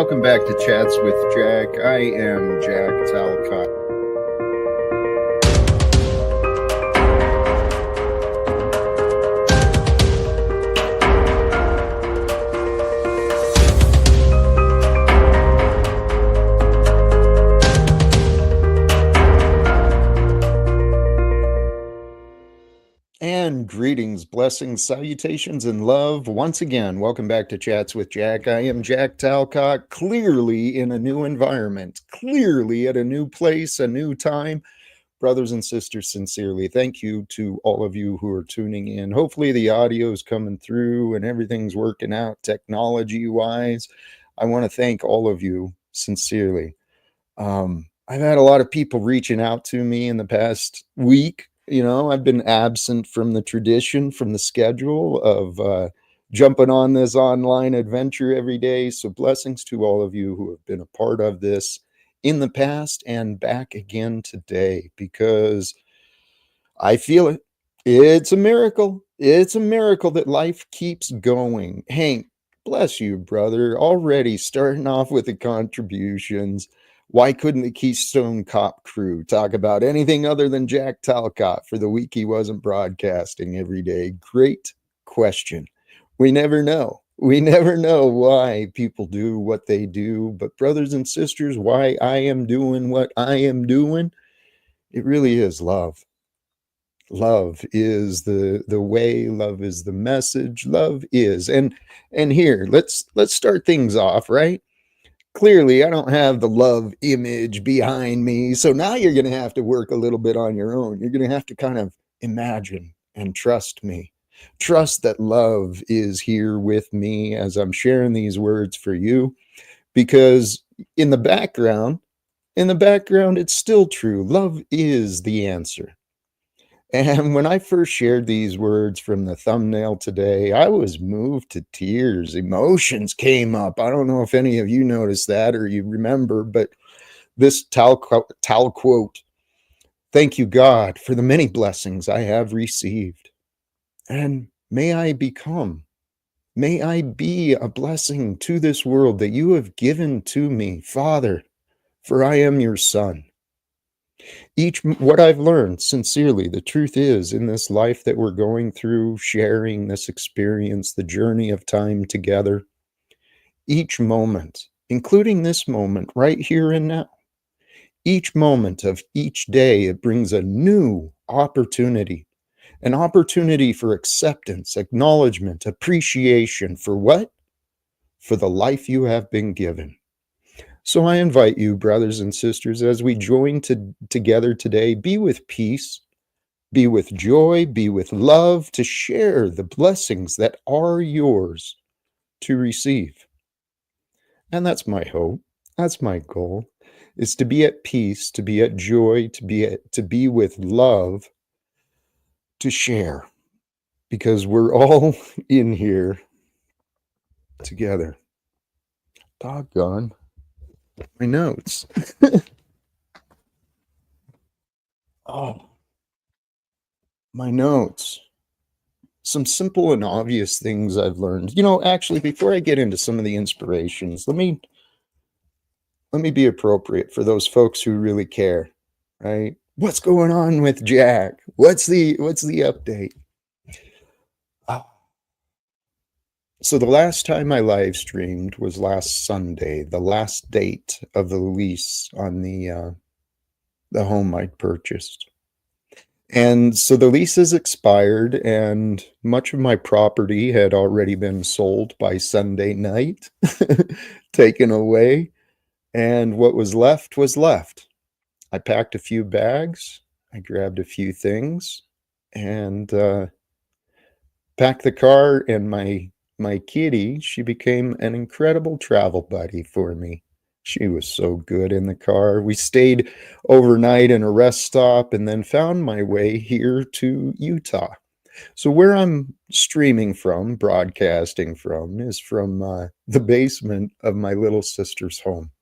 Welcome back to Chats with Jack. I am Jack Talcott. And greetings, blessings, salutations, and love. Once again, welcome back to Chats with Jack. I am Jack Talcott, clearly in a new environment, clearly at a new place, a new time. Brothers and sisters, sincerely, thank you to all of you who are tuning in. Hopefully the audio is coming through and everything's working out technology-wise. I want to thank all of you sincerely. I've had a lot of people reaching out to me in the past week. You know, I've been absent from the tradition, from the schedule of jumping on this online adventure every day. So blessings to all of you who have been a part of this in the past and back again today, because I feel it. It's a miracle. It's a miracle that life keeps going. Hank, bless you, brother. Already starting off with the contributions. Why couldn't the Keystone Cop crew talk about anything other than Jack Talcott for the week he wasn't broadcasting every day? Great question. We never know. We never know why people do what they do. But brothers and sisters, why I am doing what I am doing, it really is love. Love is the way, love is the message, love is. And here, let's start things off, right? Clearly, I don't have the love image behind me. So now you're going to have to work a little bit on your own. You're going to have to kind of imagine and trust me. Trust that love is here with me as I'm sharing these words for you, because in the background, it's still true. Love is the answer. And when I first shared these words from the thumbnail today, I was moved to tears. Emotions came up. I don't know if any of you noticed that or you remember, but this Tal quote, "Thank you, God, for the many blessings I have received. And may I be a blessing to this world that you have given to me, Father, for I am your son." What I've learned, sincerely, the truth is, in this life that we're going through, sharing this experience, the journey of time together, each moment, including this moment right here and now, each moment of each day, it brings a new opportunity, an opportunity for acceptance, acknowledgement, appreciation for what? For the life you have been given. So I invite you, brothers and sisters, as we join together today, be with peace, be with joy, be with love, to share the blessings that are yours to receive. And that's my hope. That's my goal, is to be at peace, to be at joy, to be with love, to share, because we're all in here together. Doggone my notes. Oh, my notes. Some simple and obvious things I've learned. You know, actually, before I get into some of the inspirations, let me be appropriate for those folks who really care, right? What's going on with Jack? What's the update? So the last time I live streamed was last Sunday, the last date of the lease on the home I'd purchased. And so the lease has expired, and much of my property had already been sold by Sunday night, taken away, and what was left was left. I packed a few bags, I grabbed a few things, and packed the car, and my kitty, she became an incredible travel buddy for me. She was so good in the car. We stayed overnight in a rest stop and then found my way here to Utah. So where I'm streaming from, broadcasting from, is from the basement of my little sister's home.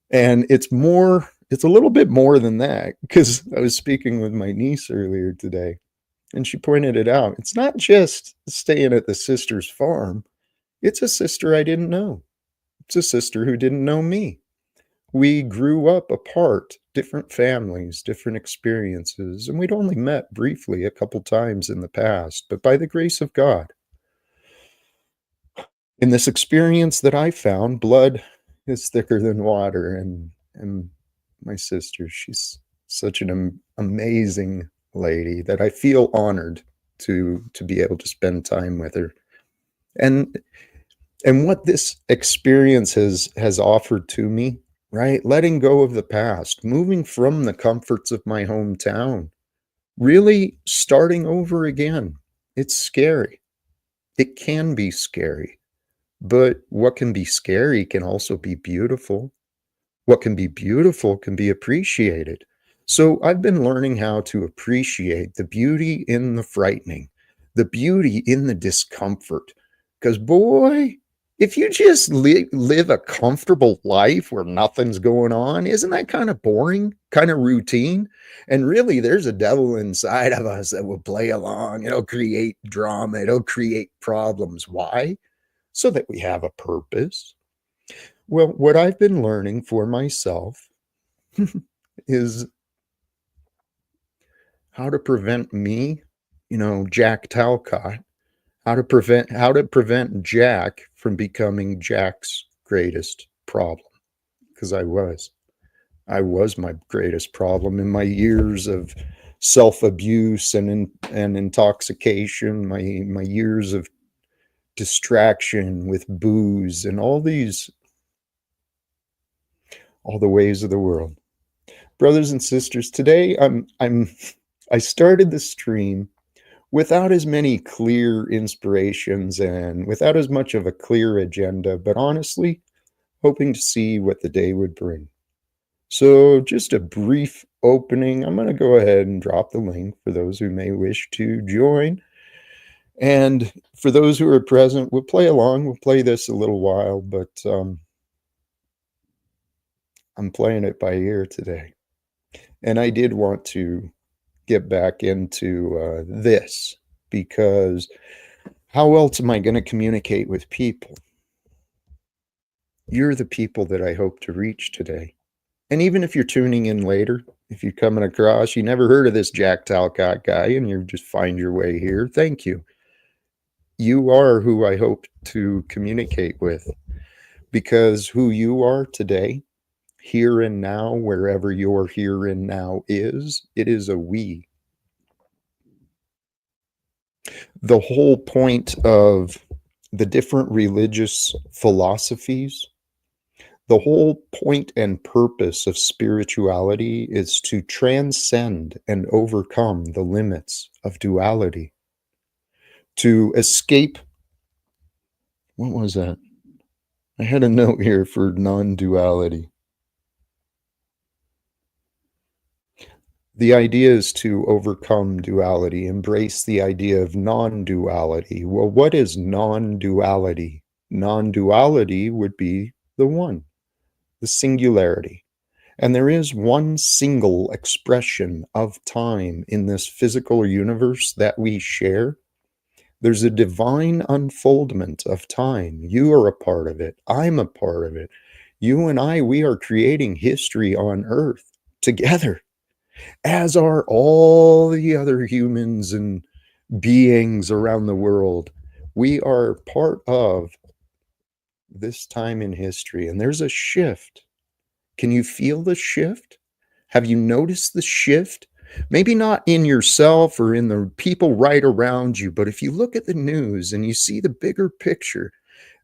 And it's a little bit more than that, because I was speaking with my niece earlier today, and she pointed it out. It's not just staying at the sister's farm. It's a sister I didn't know. It's a sister who didn't know me. We grew up apart, different families, different experiences, and we'd only met briefly a couple times in the past. But by the grace of God, in this experience that I found, blood is thicker than water. And my sister, she's such an amazing lady that I feel honored to be able to spend time with her. And and what this experience has offered to me, right? Letting go of the past, moving from the comforts of my hometown, really starting over again. It's scary. It can be scary. But what can be scary can also be beautiful. What can be beautiful can be appreciated. So I've been learning how to appreciate the beauty in the frightening, the beauty in the discomfort. Because, boy, if you just live a comfortable life where nothing's going on, isn't that kind of boring, kind of routine? And really, there's a devil inside of us that will play along. It'll create drama, it'll create problems. Why? So that we have a purpose. Well, what I've been learning for myself is how to prevent me, Jack Talcott, how to prevent Jack from becoming Jack's greatest problem. Because I was my greatest problem in my years of self-abuse and intoxication, my years of distraction with booze and all the ways of the world. Brothers and sisters, today I started the stream without as many clear inspirations and without as much of a clear agenda, but honestly, hoping to see what the day would bring. So, just a brief opening. I'm going to go ahead and drop the link for those who may wish to join. And for those who are present, we'll play along. We'll play this a little while, but I'm playing it by ear today. And I did want to get back into this because how else am I going to communicate with people? You're the people that I hope to reach today. And even if you're tuning in later, if you're coming across, you never heard of this Jack Talcott guy and you just find your way here, thank you. You are who I hope to communicate with because who you are today, here and now, wherever your here and now is, it is a we. The whole point of the different religious philosophies, the whole point and purpose of spirituality is to transcend and overcome the limits of duality, to escape. What was that? I had a note here for non-duality. The idea is to overcome duality, embrace the idea of non-duality. Well, what is non-duality? Non-duality would be the one, the singularity. And there is one single expression of time in this physical universe that we share. There's a divine unfoldment of time. You are a part of it. I'm a part of it. You and I, we are creating history on Earth together, as are all the other humans and beings around the world. We are part of this time in history, and there's a shift. Can you feel the shift? Have you noticed the shift? Maybe not in yourself or in the people right around you, but if you look at the news and you see the bigger picture,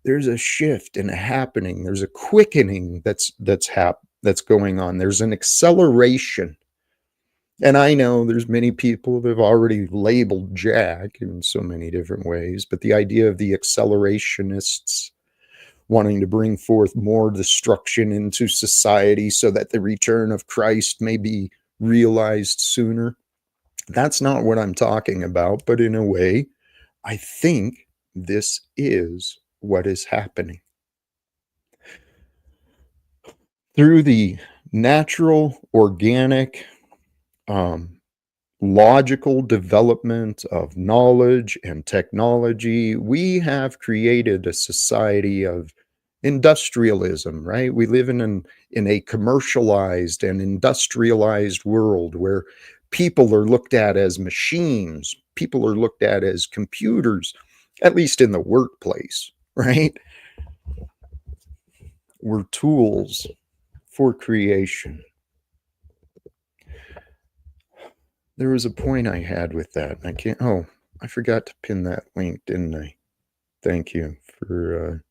there's a shift and a happening. There's a quickening that's going on. There's an acceleration. And I know there's many people that have already labeled Jack in so many different ways, but the idea of the accelerationists wanting to bring forth more destruction into society so that the return of Christ may be realized sooner. That's not what I'm talking about, but in a way, I think this is what is happening. Through the natural, organic, logical development of knowledge and technology, we have created a society of Industrialism, right? We live in a commercialized and industrialized world where people are looked at as machines, people are looked at as computers, at least in the workplace, right? We're tools for creation. There was a point I had with that. I can't, oh, I forgot to pin that link, didn't I? Thank you for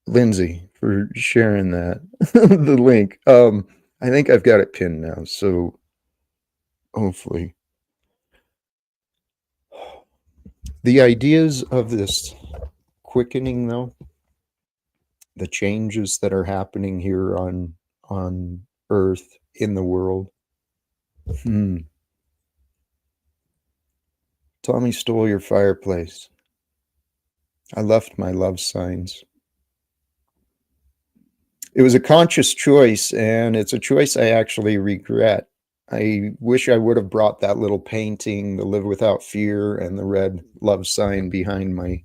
Lindsay for sharing that the link. I think I've got it pinned now, so hopefully the ideas of this quickening, though, the changes that are happening here on Earth, in the world. Tommy stole your fireplace. I left my love signs. It was a conscious choice, and it's a choice I actually regret. I wish I would have brought that little painting, the Live Without Fear, and the red love sign behind my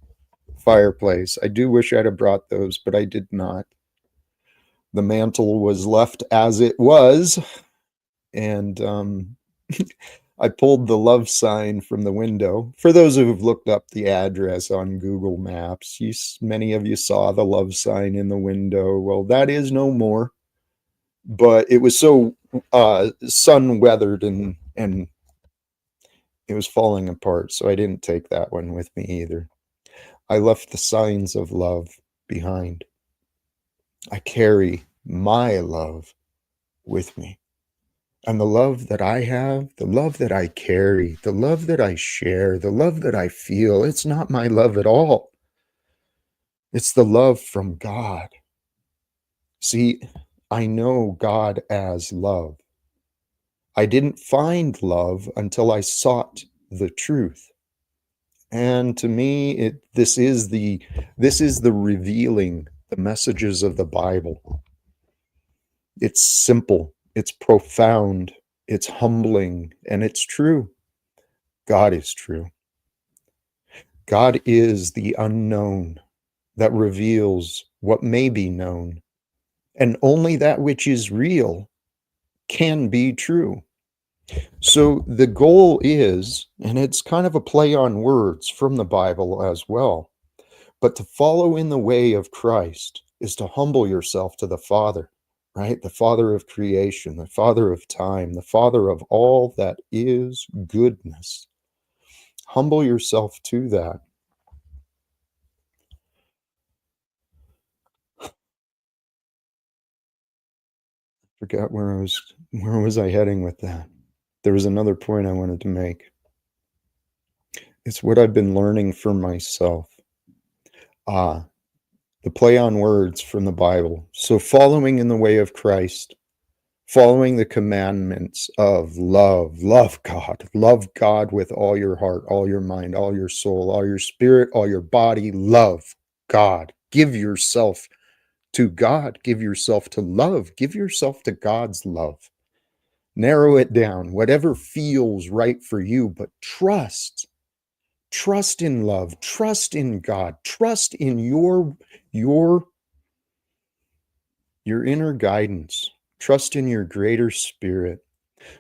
fireplace. I do wish I'd have brought those, but I did not. The mantle was left as it was, and I pulled the love sign from the window. For those who have looked up the address on Google Maps, many of you saw the love sign in the window. Well, that is no more, but it was so sun weathered and it was falling apart, so I didn't take that one with me either. I left the signs of love behind. I carry my love with me. And the love that I have, the love that I carry, the love that I share, the love that I feel, it's not my love at all. It's the love from God. See, I know God as love. I didn't find love until I sought the truth. And to me, this is the revealing the messages of the Bible. It's simple, it's profound, it's humbling, and it's true. God is true. God is the unknown that reveals what may be known, and only that which is real can be true. So the goal is, and it's kind of a play on words from the Bible as well, but to follow in the way of Christ is to humble yourself to the Father, right? The Father of creation, the Father of time, the Father of all that is goodness. Humble yourself to that. Forgot where was I heading with that? There was another point I wanted to make. It's what I've been learning for myself. The play on words from the Bible. So following in the way of Christ, following the commandments of love God with all your heart, all your mind, all your soul, all your spirit, all your body, love God. Give yourself to God, give yourself to love, give yourself to God's love. Narrow it down, whatever feels right for you, but trust in love, trust in God, trust in your inner guidance, trust in your greater spirit.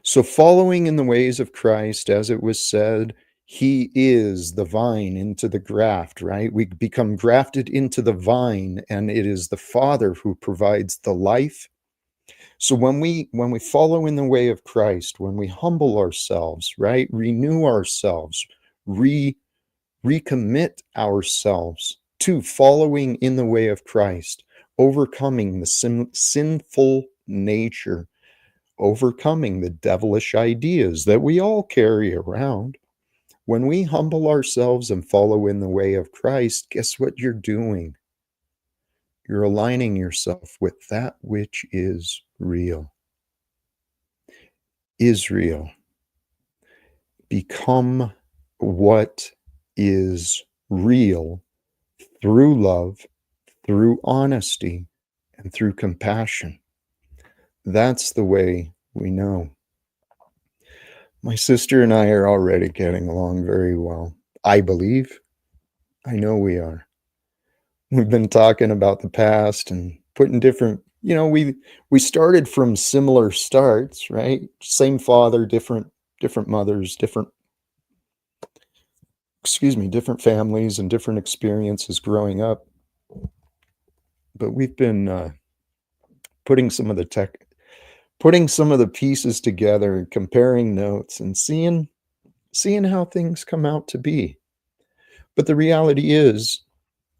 So following in the ways of Christ, as it was said, he is the vine into the graft, right? We become grafted into the vine, and it is the Father who provides the life. So when we follow in the way of Christ, when we humble ourselves, right, renew ourselves, recommit ourselves to following in the way of Christ, overcoming the sinful nature, overcoming the devilish ideas that we all carry around. When we humble ourselves and follow in the way of Christ, guess what you're doing? You're aligning yourself with that which is real. Israel, become what is real through love, through honesty, and through compassion. That's the way we know. My sister and I are already getting along very well. I believe. I know we are. We've been talking about the past and putting different, we started from similar starts, right? Same father, different mothers, different families and different experiences growing up. But we've been putting some of the tech, putting some of the pieces together and comparing notes and seeing how things come out to be. But the reality is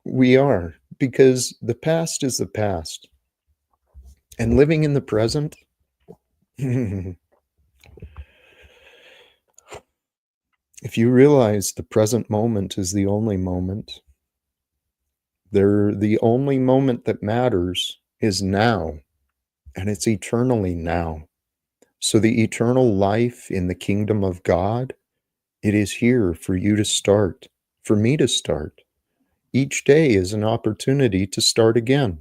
we are, because the past is the past. And living in the present, if you realize the present moment is the only moment, the only moment that matters is now, and it's eternally now. So the eternal life in the kingdom of God, it is here for you to start, for me to start. Each day is an opportunity to start again,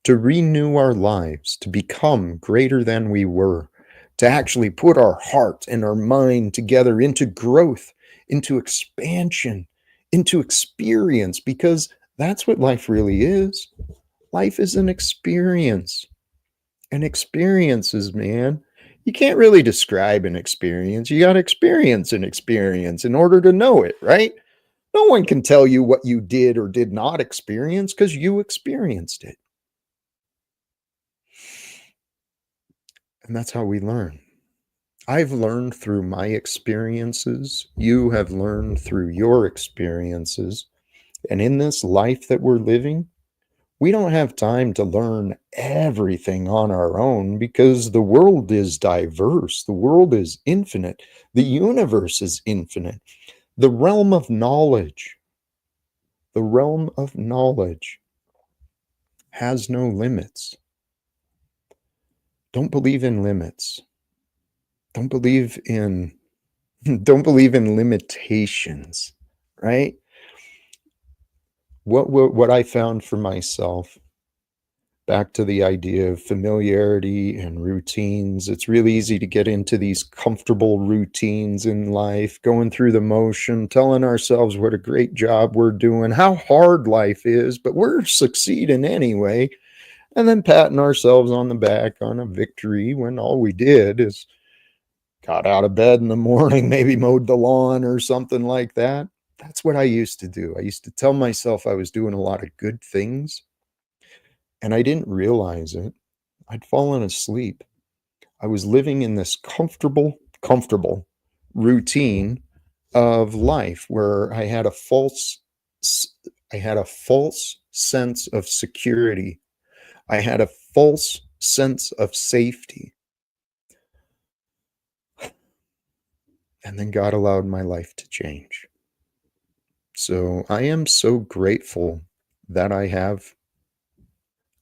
to renew our lives, to become greater than we were, to actually put our heart and our mind together into growth, into expansion, into experience, because that's what life really is. Life is an experience. And experiences, man, you can't really describe an experience. You got to experience an experience in order to know it, right? No one can tell you what you did or did not experience because you experienced it. And that's how we learn. I've learned through my experiences. You have learned through your experiences. And in this life that we're living, we don't have time to learn everything on our own because the world is diverse. The world is infinite. The universe is infinite. The realm of knowledge, the realm of knowledge has no limits. Don't believe in limits. Don't believe in don't believe in limitations, right? What I found for myself, back to the idea of familiarity and routines, it's really easy to get into these comfortable routines in life, going through the motion, telling ourselves what a great job we're doing, how hard life is, but we're succeeding anyway, and then patting ourselves on the back on a victory when all we did is got out of bed in the morning, maybe mowed the lawn or something like that. That's what I used to do. I used to tell myself I was doing a lot of good things, and I didn't realize it. I'd fallen asleep. I was living in this comfortable routine of life where I had a false sense of security. I had a false sense of safety. And then God allowed my life to change. So I am so grateful that I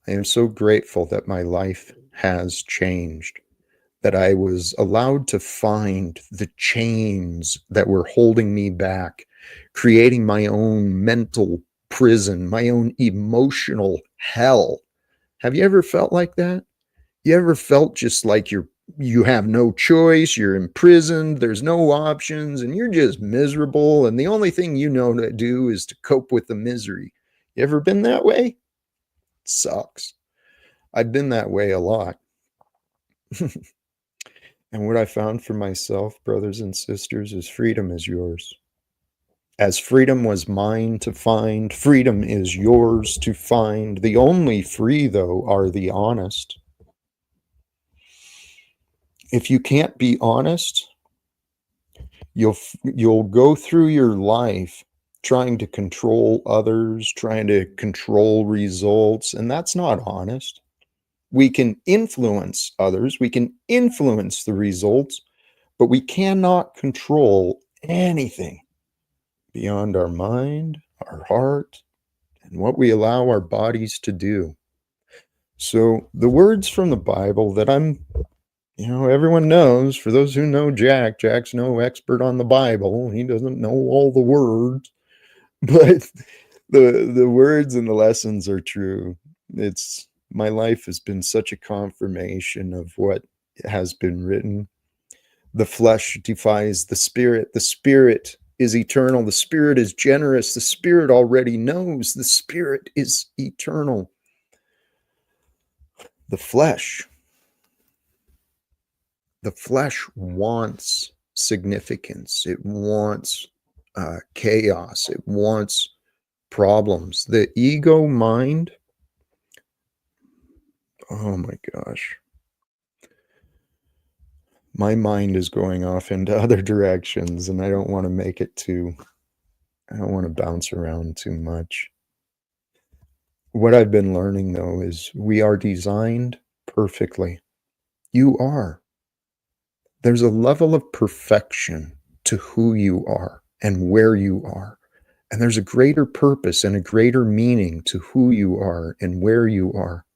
am so grateful that my life has changed, that I was allowed to find the chains that were holding me back, creating my own mental prison, my own emotional hell. Have you ever felt like that? You ever felt just like you have no choice, you're imprisoned, there's no options, and you're just miserable, and the only thing you know to do is to cope with the misery? You ever been that way? Sucks. I've been that way a lot. And what I found for myself, brothers and sisters, is freedom is yours. As freedom was mine to find, freedom is yours to find. The only free, though, are the honest. If you can't be honest, you'll go through your life trying to control others, trying to control results, and that's not honest. We can influence others, we can influence the results, but we cannot control anything beyond our mind, our heart, and what we allow our bodies to do. So the words from the Bible that everyone knows, for those who know Jack's no expert on the Bible. He doesn't know all the words, but the words and the lessons are true. It's my life has been such a confirmation of what has been written. The flesh defies the spirit is eternal. The Spirit is generous. The Spirit already knows. The Spirit is eternal. The flesh wants significance. It wants chaos. It wants problems. The ego mind, oh my gosh. My mind is going off into other directions, and I don't want to bounce around too much. What I've been learning, though, is we are designed perfectly. You are. There's a level of perfection to who you are and where you are. And there's a greater purpose and a greater meaning to who you are and where you are.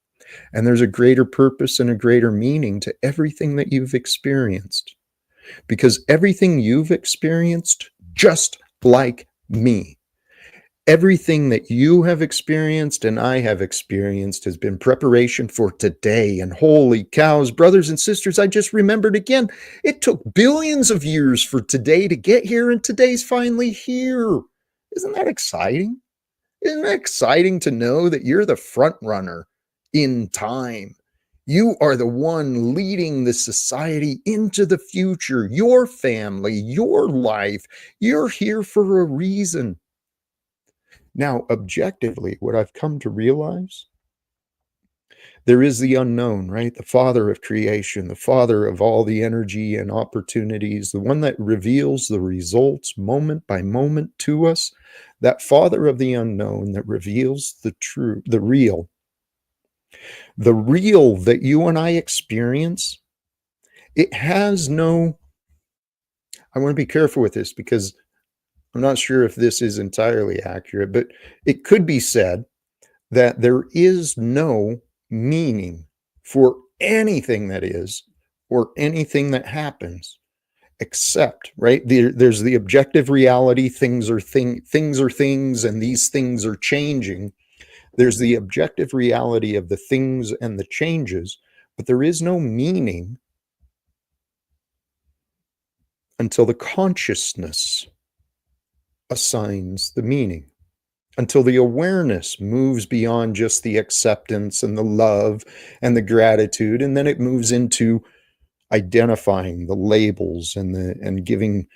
And there's a greater purpose and a greater meaning to everything that you've experienced. Because everything you've experienced, just like me, everything that you have experienced and I have experienced has been preparation for today. And holy cows, brothers and sisters, I just remembered again, it took billions of years for today to get here, and today's finally here. Isn't that exciting? Isn't it exciting to know that you're the front runner in time? You are the one leading the society into the future, your family, your life. You're here for a reason. Now, objectively, what I've come to realize, there is the unknown, right? The father of creation, the father of all the energy and opportunities, the one that reveals the results moment by moment to us, that father of the unknown that reveals the true, the real that you and I experience. It has no, I want to be careful with this because I'm not sure if this is entirely accurate, but it could be said that there is no meaning for anything that is or anything that happens, except, right, there's the objective reality. Things are things, and these things are changing. There's the objective reality of the things and the changes, but there is no meaning until the consciousness assigns the meaning, until the awareness moves beyond just the acceptance and the love and the gratitude, and then it moves into identifying the labels and giving,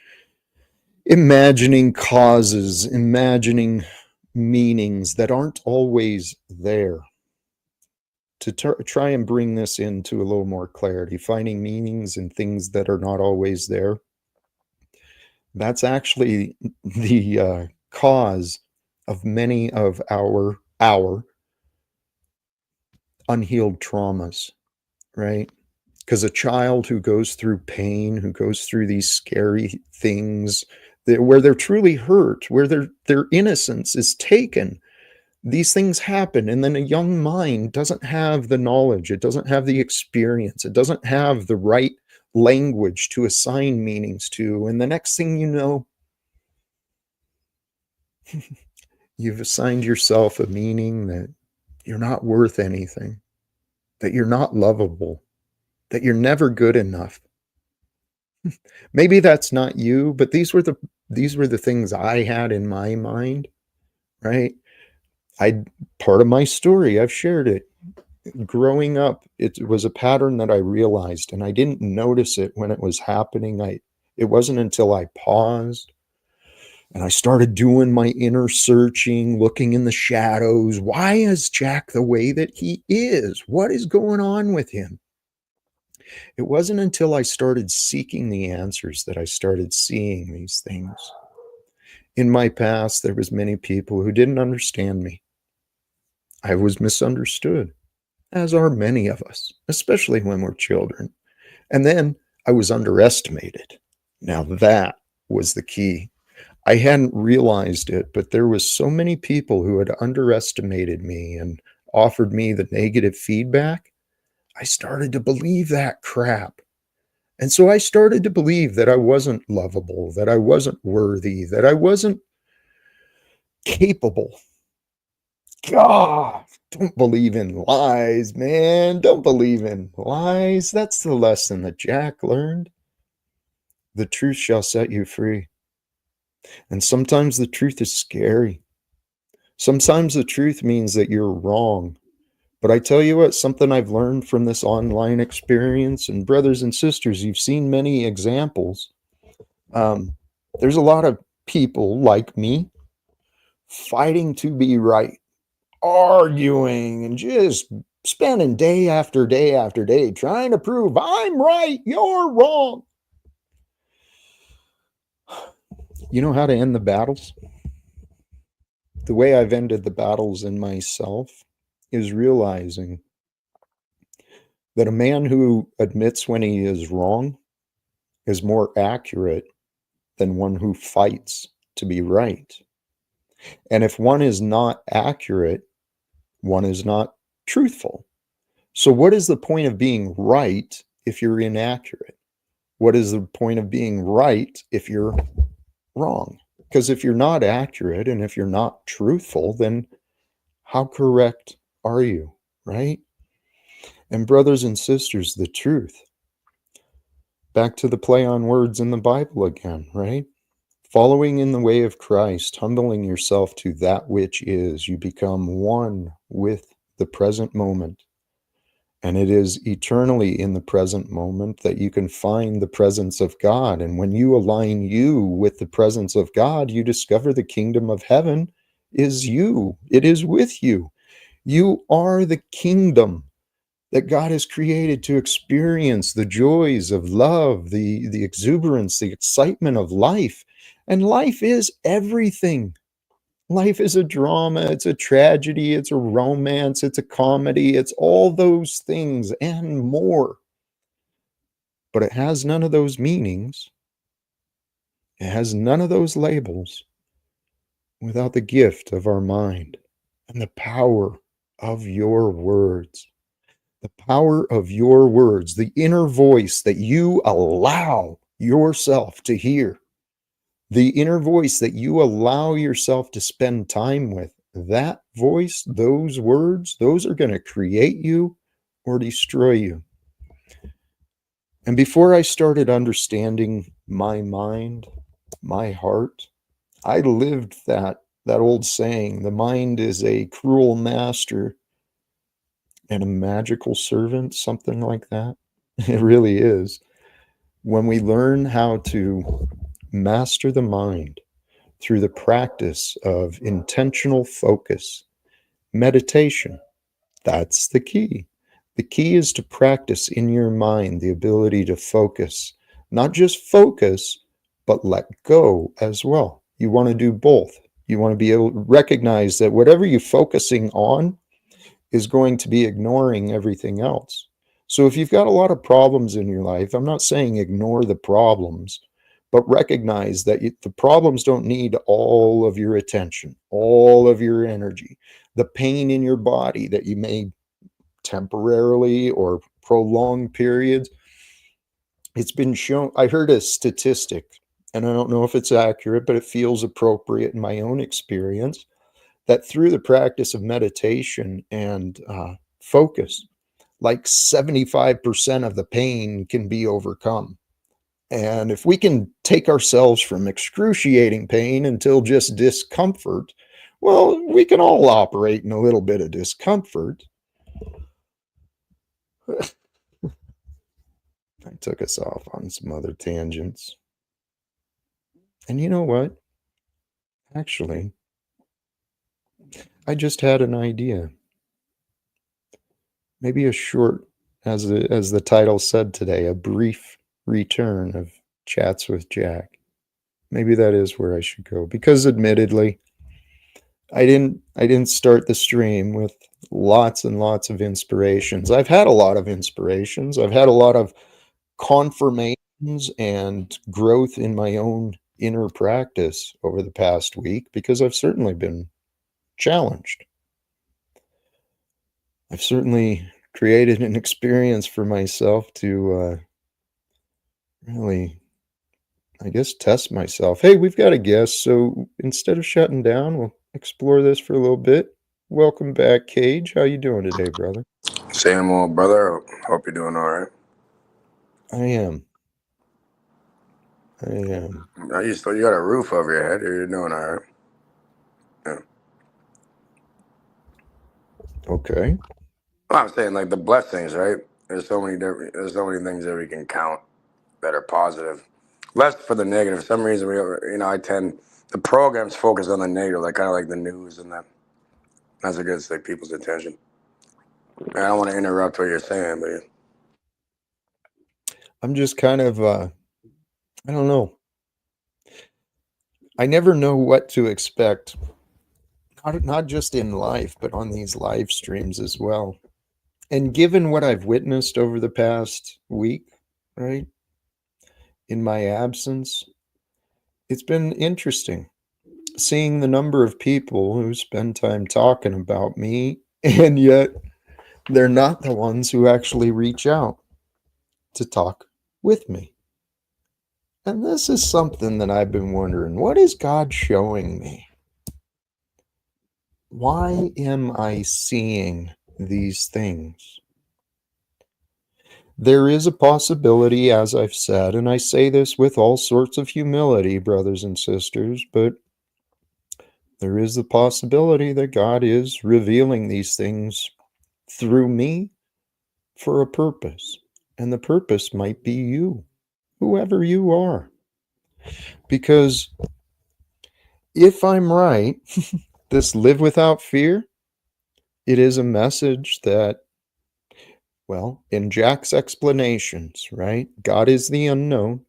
imagining causes, imagining meanings that aren't always there. To try and bring this into a little more clarity, finding meanings in things that are not always there, that's actually the cause of many of our unhealed traumas, right? Because a child who goes through pain, who goes through these scary things, where they're truly hurt, where their innocence is taken, these things happen. And then a young mind doesn't have the knowledge, it doesn't have the experience, it doesn't have the right language to assign meanings to. And the next thing you know, you've assigned yourself a meaning that you're not worth anything, that you're not lovable, that you're never good enough. Maybe that's not you, but these were the things I had in my mind, right? Part of my story, I've shared it. Growing up, it was a pattern that I realized, and I didn't notice it when it was happening. It wasn't until I paused and I started doing my inner searching, looking in the shadows. Why is Jack the way that he is? What is going on with him? It wasn't until I started seeking the answers that I started seeing these things. In my past, there was many people who didn't understand me. I was misunderstood, as are many of us, especially when we're children. And then I was underestimated. Now that was the key. I hadn't realized it, but there was so many people who had underestimated me and offered me the negative feedback. I started to believe that crap. And so I started to believe that I wasn't lovable, that I wasn't worthy, that I wasn't capable. God, don't believe in lies, man. Don't believe in lies. That's the lesson that Jack learned. The truth shall set you free. And sometimes the truth is scary. Sometimes the truth means that you're wrong. But I tell you what, something I've learned from this online experience, and brothers and sisters, you've seen many examples. Um, there's a lot of people like me fighting to be right, arguing, and just spending day after day after day trying to prove I'm right, you're wrong. You know how to end the battles? The way I've ended the battles in myself is realizing that a man who admits when he is wrong is more accurate than one who fights to be right. And if one is not accurate, one is not truthful. So, what is the point of being right if you're inaccurate? What is the point of being right if you're wrong? Because if you're not accurate and if you're not truthful, then how correct are you, right? And, brothers and sisters, the truth. Back to the play on words in the Bible again, right? Following in the way of Christ, humbling yourself to that which is, you become one with the present moment. And it is eternally in the present moment that you can find the presence of God. And when you align you with the presence of God, you discover the kingdom of heaven is you, it is with you. You are the kingdom that God has created to experience the joys of love, the exuberance, the excitement of life. And life is everything. Life is a drama, it's a tragedy, it's a romance, it's a comedy, it's all those things and more. But it has none of those meanings. It has none of those labels without the gift of our mind and the power of your words. The power of your words, the inner voice that you allow yourself to hear, the inner voice that you allow yourself to spend time with, that voice, those words, those are going to create you or destroy you. And before I started understanding my mind, my heart, I lived that old saying, the mind is a cruel master and a magical servant, something like that. It really is. When we learn how to master the mind through the practice of intentional focus, meditation, that's the key. The key is to practice in your mind the ability to focus, not just focus, but let go as well. You want to do both. You want to be able to recognize that whatever you're focusing on is going to be ignoring everything else. So if you've got a lot of problems in your life, I'm not saying ignore the problems, but recognize that the problems don't need all of your attention, all of your energy. The pain in your body that you may temporarily or prolonged periods, it's been shown. I heard a statistic, and I don't know if it's accurate, but it feels appropriate in my own experience, that through the practice of meditation and focus, like 75% of the pain can be overcome. And if we can take ourselves from excruciating pain until just discomfort, well, we can all operate in a little bit of discomfort. I took us off on some other tangents. And you know what? Actually, I just had an idea. Maybe a short, as the title said today, a brief return of Chats with Jack. Maybe that is where I should go because admittedly, I didn't start the stream with lots and lots of inspirations. I've had a lot of inspirations. I've had a lot of confirmations and growth in my own inner practice over the past week because I've certainly been challenged. I've certainly created an experience for myself to really, I guess, test myself. Hey, we've got a guest, so instead of shutting down, we'll explore this for a little bit. Welcome back, Cage. How you doing today, brother? Same old brother. Hope you're doing all right. I am. I am. You got a roof over your head. You're doing all right. Yeah. Okay. Well, I'm saying like the blessings, right? There's so many things that we can count that are positive. Less for the negative. For some reason I tend the programs focus on the negative, like kind of like the news and that. That's what gets like people's attention. And I don't want to interrupt what you're saying, but yeah. I'm just kind of, I don't know. I never know what to expect, not just in life, but on these live streams as well. And given what I've witnessed over the past week, right, in my absence, it's been interesting seeing the number of people who spend time talking about me, and yet they're not the ones who actually reach out to talk with me. And this is something that I've been wondering, what is God showing me? Why am I seeing these things? There is a possibility, as I've said, and I say this with all sorts of humility, brothers and sisters, but there is the possibility that God is revealing these things through me for a purpose. And the purpose might be you, whoever you are. Because if I'm right, this live without fear, it is a message that, well, in Jack's explanations, right? God is the unknown.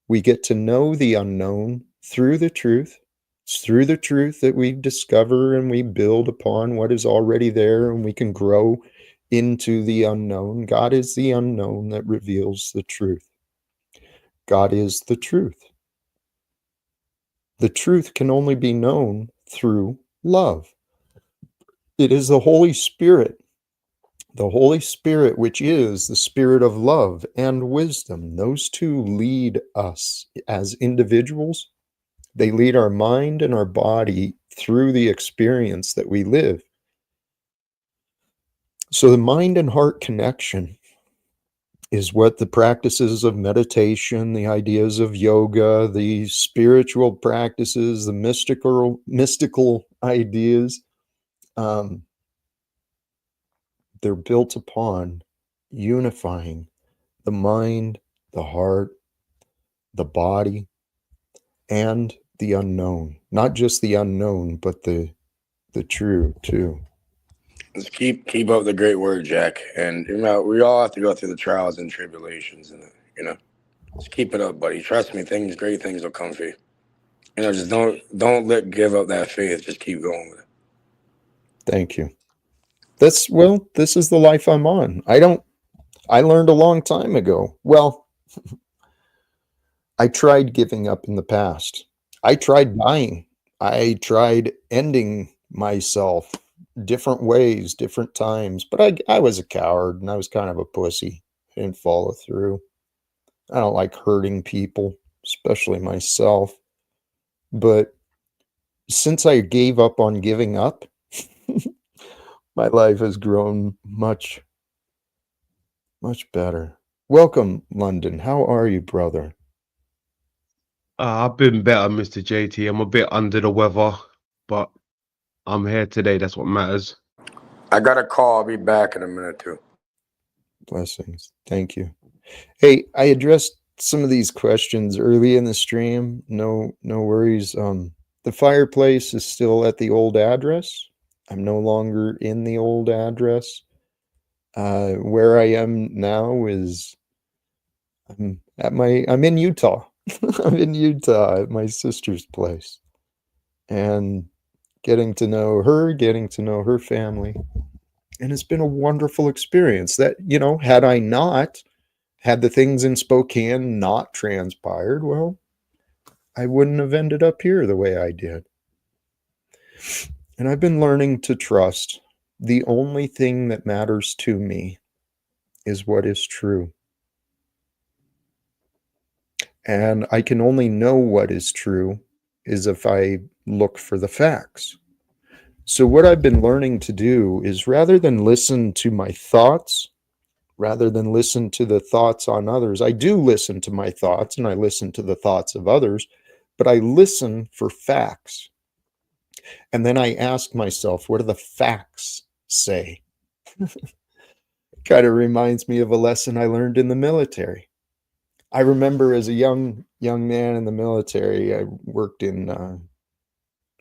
We get to know the unknown through the truth. It's through the truth that we discover and we build upon what is already there, and we can grow into the unknown. God is the unknown that reveals the truth. God is the truth. The truth can only be known through love. It is the Holy Spirit, which is the spirit of love and wisdom. Those two lead us as individuals. They lead our mind and our body through the experience that we live. So the mind and heart connection is what the practices of meditation, the ideas of yoga, the spiritual practices, the mystical ideas, um, they're built upon unifying the mind, the heart, the body, and the unknown. Not just the unknown, but the true too. Just keep up the great work, Jack. And we all have to go through the trials and tribulations, and just keep it up, buddy. Trust me, great things will come for you. Just don't let give up that faith. Just keep going with it. Thank you. This is the life I'm on. I learned a long time ago. Well, I tried giving up in the past. I tried dying. I tried ending myself different ways, different times, but I was a coward and I was kind of a pussy. I didn't follow through. I don't like hurting people, especially myself. But since I gave up on giving up, my life has grown much, much better. Welcome, London. How are you, brother? I've been better, Mr. JT. I'm a bit under the weather, but I'm here today. That's what matters. I got a call. I'll be back in a minute too. Blessings. Thank you. Hey, I addressed some of these questions early in the stream. No worries. The fireplace is still at the old address. I'm no longer in the old address. Where I am now is I'm in Utah. I'm in Utah at my sister's place, and getting to know her family, and it's been a wonderful experience. That had I not had the things in Spokane not transpired, well, I wouldn't have ended up here the way I did. And I've been learning to trust the only thing that matters to me is what is true. And I can only know what is true is if I look for the facts. So, what I've been learning to do is rather than listen to my thoughts, rather than listen to the thoughts on others. I do listen to my thoughts and I listen to the thoughts of others, but I listen for facts. And then I ask myself, what do the facts say? Kind of reminds me of a lesson I learned in the military. I remember as a young man in the military, I worked in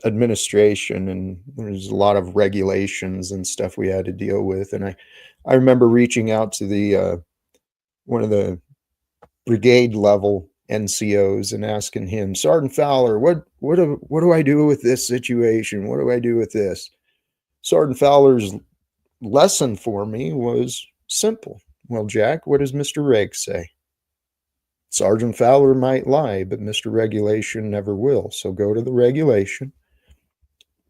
administration, and there's a lot of regulations and stuff we had to deal with. And I remember reaching out to the one of the brigade level NCOs and asking him, Sergeant Fowler, what do I do with this situation? What do I do with this? Sergeant Fowler's lesson for me was simple. Well, Jack, what does Mr. Reg say? Sergeant Fowler might lie, but Mr. Regulation never will. So go to the regulation.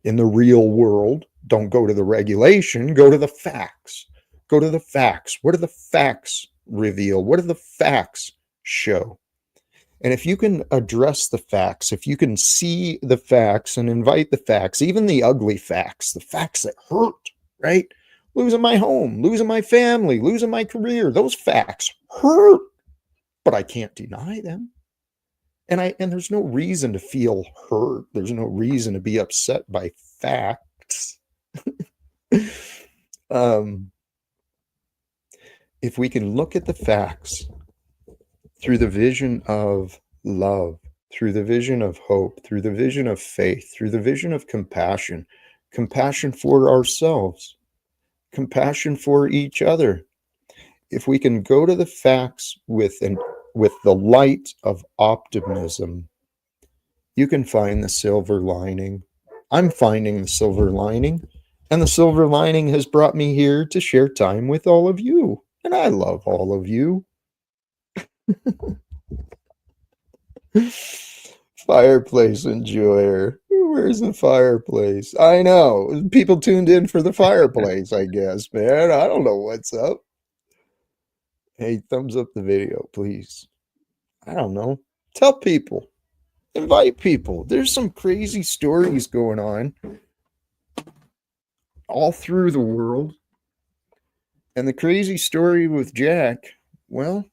In the real world, don't go to the regulation, go to the facts. Go to the facts. What do the facts reveal? What do the facts show? And if you can address the facts, if you can see the facts and invite the facts, even the ugly facts, the facts that hurt, right? Losing my home, losing my family, losing my career, those facts hurt, but I can't deny them. And there's no reason to feel hurt. There's no reason to be upset by facts. If we can look at the facts through the vision of love, through the vision of hope, through the vision of faith, through the vision of compassion, compassion for ourselves, compassion for each other. If we can go to the facts with the light of optimism, you can find the silver lining. I'm finding the silver lining, and the silver lining has brought me here to share time with all of you. And I love all of you. Fireplace enjoyer. Where's the fireplace? I know. People tuned in for the fireplace, I guess, man. I don't know what's up. Hey, thumbs up the video, please. I don't know. Tell people. Invite people. There's some crazy stories going on all through the world. And the crazy story with Jack, well,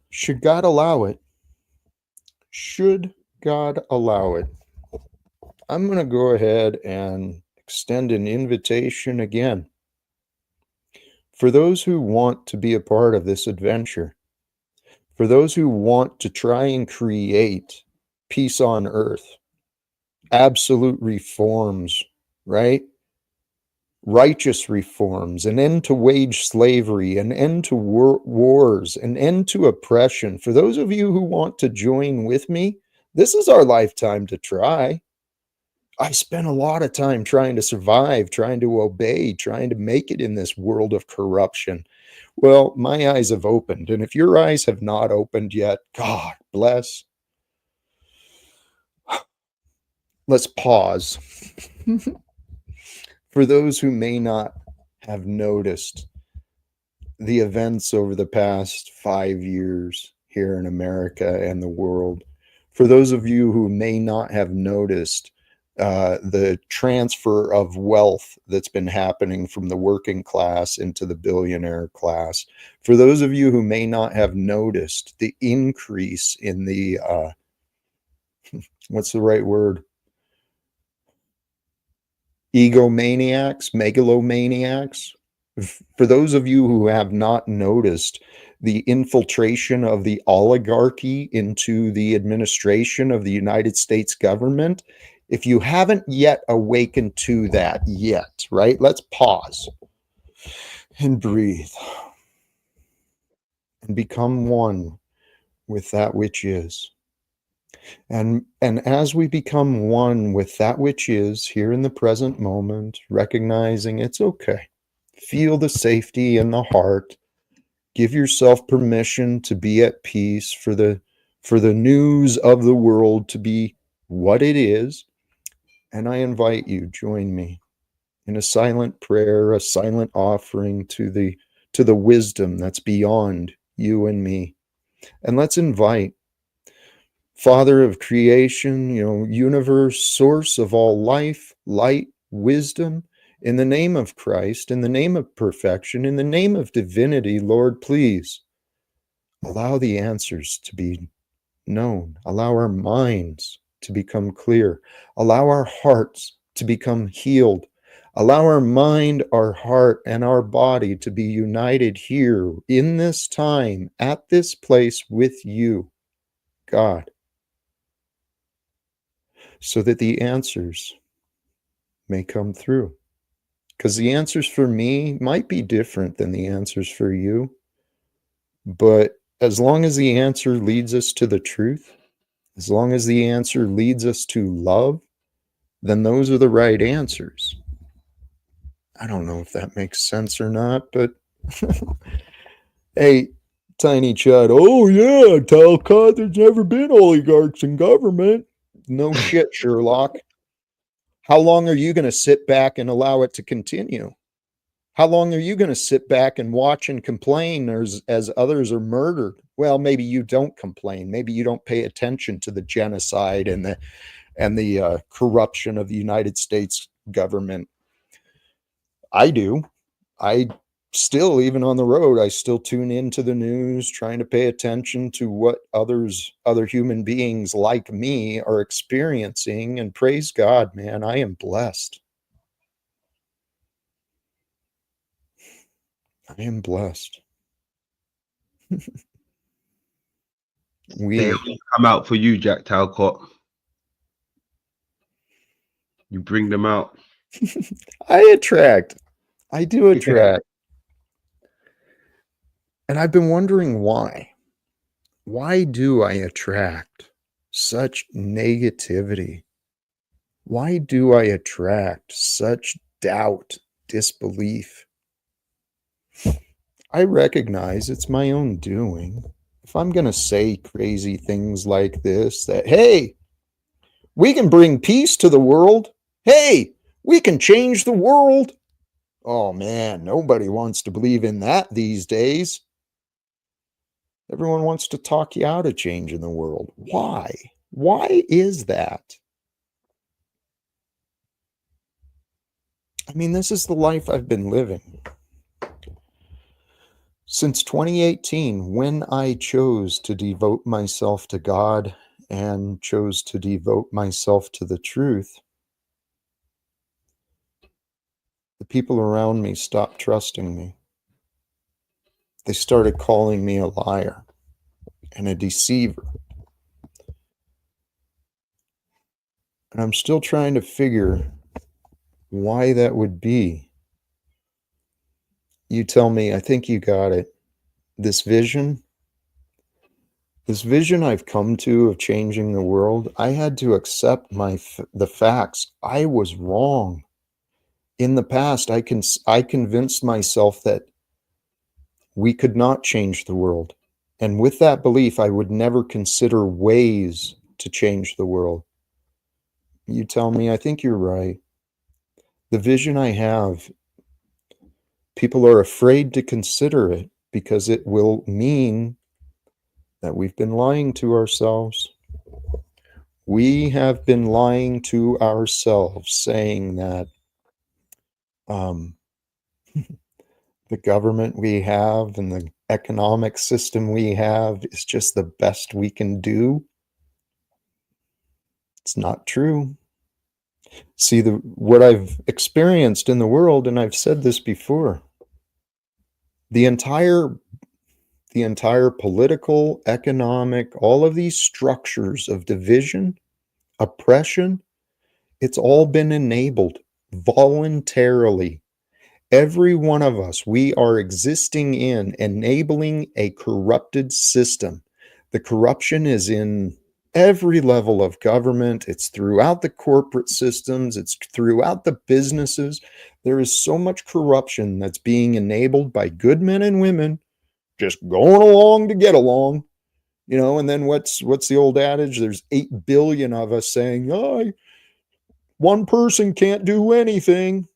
should God allow it? Should God allow it? I'm going to go ahead and extend an invitation again. For those who want to be a part of this adventure, for those who want to try and create peace on earth, absolute reforms, right? Righteous reforms, an end to wage slavery, an end to wars, an end to oppression. For those of you who want to join with me, this is our lifetime to try. I spent a lot of time trying to survive, trying to obey, trying to make it in this world of corruption. Well, my eyes have opened, and if your eyes have not opened yet, God bless. Let's pause. For those who may not have noticed the events over the past 5 years here in America and the world, for those of you who may not have noticed the transfer of wealth that's been happening from the working class into the billionaire class, for those of you who may not have noticed the increase in the, what's the right word? Egomaniacs, megalomaniacs. For those of you who have not noticed the infiltration of the oligarchy into the administration of the United States government, if you haven't yet awakened to that yet, right? Let's pause and breathe and become one with that which is. And as we become one with that which is here in the present moment, recognizing it's okay. Feel the safety in the heart. Give yourself permission to be at peace, for the news of the world to be what it is. And I invite you, join me in a silent prayer, a silent offering to the wisdom that's beyond you and me. And let's invite Father of creation, universe, source of all life, light, wisdom, In the name of Christ, in the name of perfection, in the name of divinity, Lord, please allow the answers to be known. Allow our minds to become clear. Allow our hearts to become healed. Allow our mind, our heart, and our body to be united here in this time, at this place with you, God, so that the answers may come through. Because the answers for me might be different than the answers for you. But as long as the answer leads us to the truth, as long as the answer leads us to love, then those are the right answers. I don't know if that makes sense or not, but hey, Tiny Chud, oh yeah, Talcott, there's never been oligarchs in government. No shit, Sherlock. How long are you going to sit back and allow it to continue? How long are you going to sit back and watch and complain as others are murdered? Well, maybe you don't complain. Maybe you don't pay attention to the genocide and the corruption of the United States government. I do. I still, even on the road, I still tune into the news, trying to pay attention to what other human beings like me are experiencing. And praise God, man, I am blessed. I am blessed. They only come out for you, Jack Talcott. You bring them out. I do attract. And I've been wondering why. Why do I attract such negativity? Why do I attract such doubt, disbelief? I recognize it's my own doing. If I'm going to say crazy things like this, that, hey, we can bring peace to the world. Hey, we can change the world. Oh man, nobody wants to believe in that these days. Everyone wants to talk you out of changing the world. Why? Why is that? I mean, this is the life I've been living. Since 2018, when I chose to devote myself to God and chose to devote myself to the truth, the people around me stopped trusting me. They started calling me a liar and a deceiver. And I'm still trying to figure why that would be. You tell me, I think you got it. This vision I've come to of changing the world, I had to accept the facts. I was wrong. In the past, I convinced myself that we could not change the world. And with that belief, I would never consider ways to change the world. You tell me, I think you're right. The vision I have, people are afraid to consider it because it will mean that we've been lying to ourselves. We have been lying to ourselves, saying that the government we have and the economic system we have is just the best we can do. It's not true. See, what I've experienced in the world, and I've said this before, the entire political, economic, all of these structures of division, oppression, it's all been enabled voluntarily. Every one of us, we are existing in, enabling a corrupted system. The corruption is in every level of government. It's throughout the corporate systems. It's throughout the businesses. There is so much corruption that's being enabled by good men and women just going along to get along. And then what's the old adage? There's 8 billion of us saying, oh, one person can't do anything.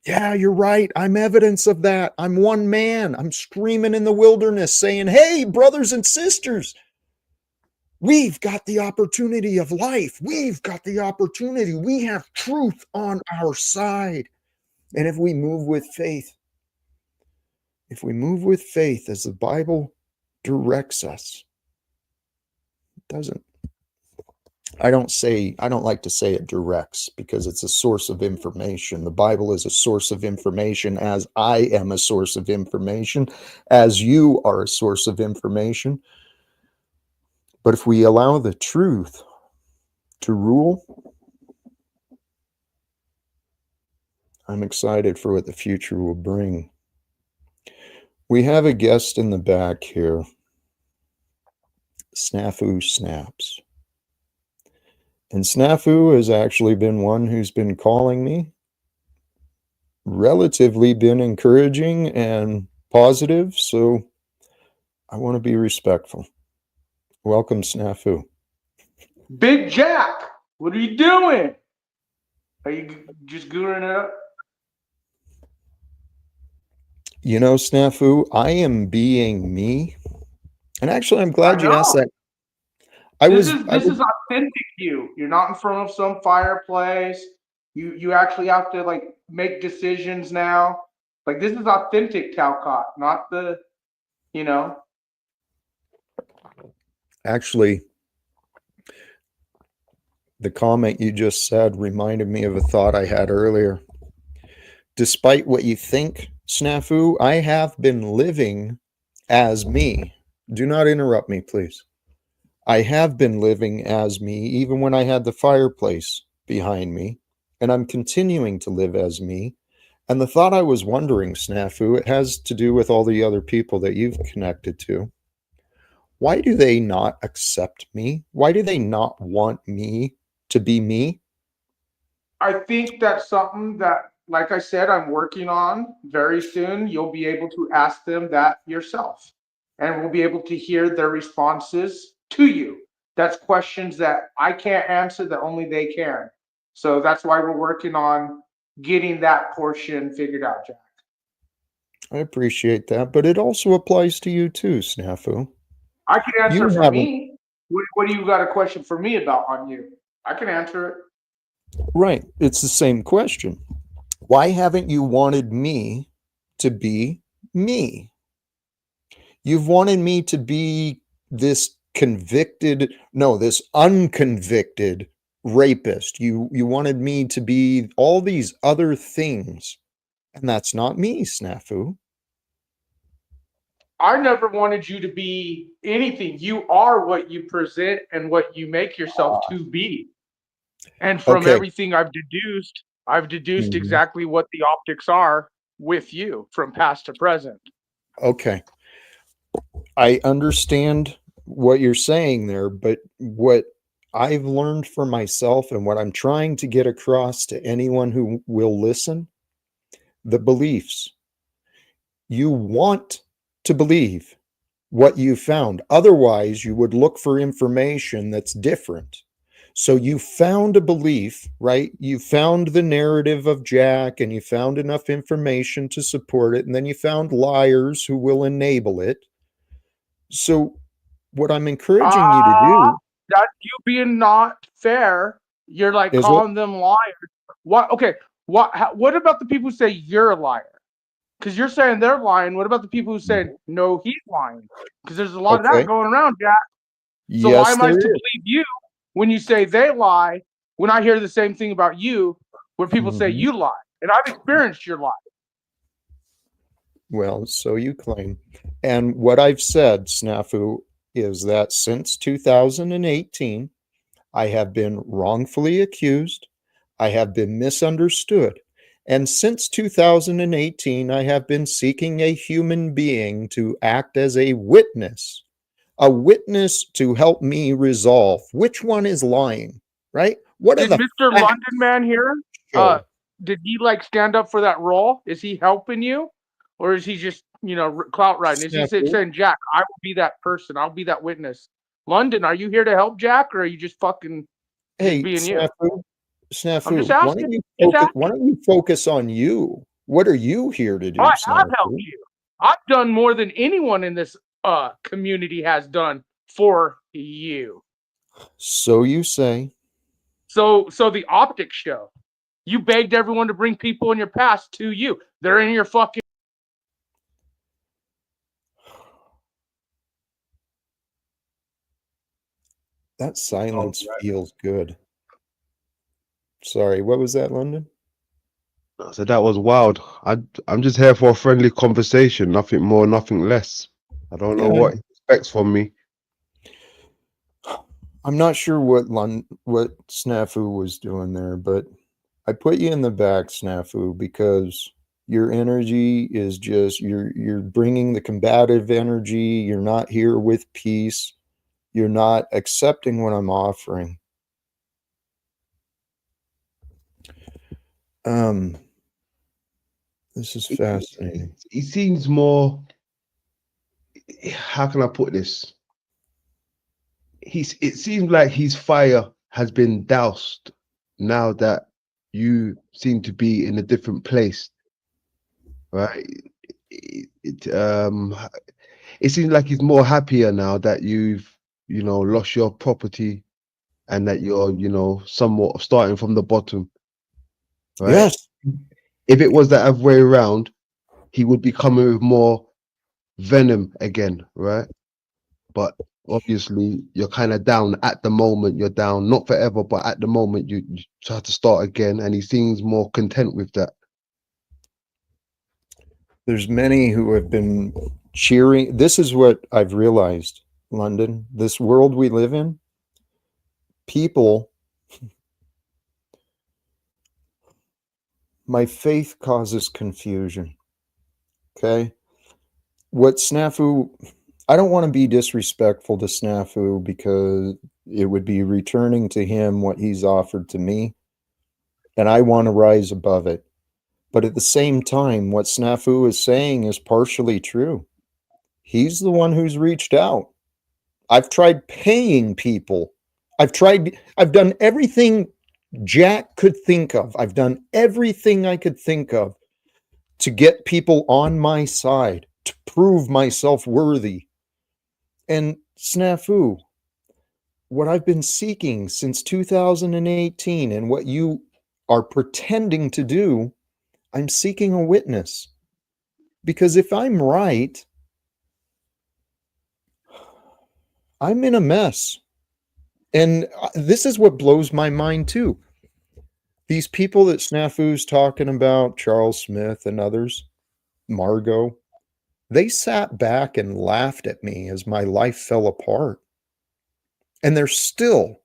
Yeah, you're right. I'm evidence of that. I'm one man. I'm screaming in the wilderness saying, hey, brothers and sisters, we've got the opportunity of life. We've got the opportunity. We have truth on our side. And if we move with faith, as the Bible directs us, it doesn't. I don't like to say it directs, because it's a source of information. The Bible is a source of information, as I am a source of information, as you are a source of information. But if we allow the truth to rule, I'm excited for what the future will bring. We have a guest in the back here, Snafu Snaps. And Snafu has actually been one who's been calling me, relatively been encouraging and positive, so I want to be respectful. Welcome, Snafu. Big Jack, what are you doing? Are you just googling it up? You know, Snafu, I am being me. And actually, I'm glad you asked that. This is authentic you. You're not in front of some fireplace. You actually have to like make decisions now. Like, this is authentic Talcott, not the, you know. Actually, the comment you just said reminded me of a thought I had earlier. Despite what you think, Snafu, I have been living as me. Do not interrupt me, please. I have been living as me even when I had the fireplace behind me, and I'm continuing to live as me. And the thought I was wondering, Snafu, it has to do with all the other people that you've connected to. Why do they not accept me? Why do they not want me to be me? I think that's something that, like I said, I'm working on. Very soon, you'll be able to ask them that yourself, and we'll be able to hear their responses to you. That's questions that I can't answer, that only they can. So that's why we're working on getting that portion figured out, Jack. I appreciate that, but it also applies to you too, Snafu. I can answer You for haven't. me. What do you got a question for me about on you? I can answer it. Right. It's the same question. Why haven't you wanted me to be me? You've wanted me to be this this unconvicted rapist. You wanted me to be all these other things, and that's not me, Snafu. I never wanted you to be anything. You are what you present and what you make yourself to be. And from Okay. everything I've deduced Mhm. exactly what the optics are with you from past to present. Okay. I understand what you're saying there, but what I've learned for myself and what I'm trying to get across to anyone who will listen, the beliefs. You want to believe what you found. Otherwise, you would look for information that's different. So you found a belief, right? You found the narrative of Jack and you found enough information to support it. And then you found liars who will enable it. So what I'm encouraging you to do That's you being not fair. You're like is what? calling them liars. What? Okay. What about the people who say you're a liar? Because you're saying they're lying. What about the people who say no, he's lying? Because there's a lot of that Okay. going around, Jack. So why Yes, am I there to is. believe you when you say they lie? When I hear the same thing about you, where people say Mhm. you lie, and I've experienced your lie. Well, so you claim. And what I've said, Snafu, is that since 2018, I have been wrongfully accused. I have been misunderstood. And since 2018, I have been seeking a human being to act as a witness to help me resolve which one is lying, right? What are Did the Mr. facts London Man here? show? Did he like stand up for that role? Is he helping you, or is he just clout riding? Is he Snafu. saying, Jack, I will be that person. I'll be that witness. London, are you here to help Jack, or are you just fucking just Hey, being you? I'm just Snafu, asking. Just why asking. don't you focus on you? What are you here to I do, have helped Snafu? you. I've done more than anyone in this community has done for you. So you say. So the optics show. You begged everyone to bring people in your past to you. They're in your fucking. That silence feels good. Sorry, what was that, London? So that was wild. I'm just here for a friendly conversation, nothing more, nothing less. I don't know what he expects from me. I'm not sure what Snafu was doing there, but I put you in the back, Snafu, because your energy is just you're bringing the combative energy. You're not here with peace. You're not accepting what I'm offering. This is fascinating. He seems more. How can I put this? It seems like his fire has been doused now that you seem to be in a different place, right? It seems like he's more happier now that you've lost your property and that you're somewhat starting from the bottom, right? Yes. If it was the other way around, he would be coming with more venom again, right? But obviously you're kind of down at the moment. You're down, not forever, but at the moment you have to start again, and he seems more content with that. There's many who have been cheering. This is what I've realized, London, this world we live in, people, my faith causes confusion. Okay. What Snafu, I don't want to be disrespectful to Snafu because it would be returning to him what he's offered to me. And I want to rise above it. But at the same time, what Snafu is saying is partially true. He's the one who's reached out. I've tried paying people. I've done everything Jack could think of. I've done everything I could think of to get people on my side, to prove myself worthy. And Snafu, what I've been seeking since 2018 and what you are pretending to do, I'm seeking a witness. Because if I'm right, I'm in a mess. And this is what blows my mind too. These people that Snafu's talking about, Charles Smith and others, Margot, they sat back and laughed at me as my life fell apart. And they're still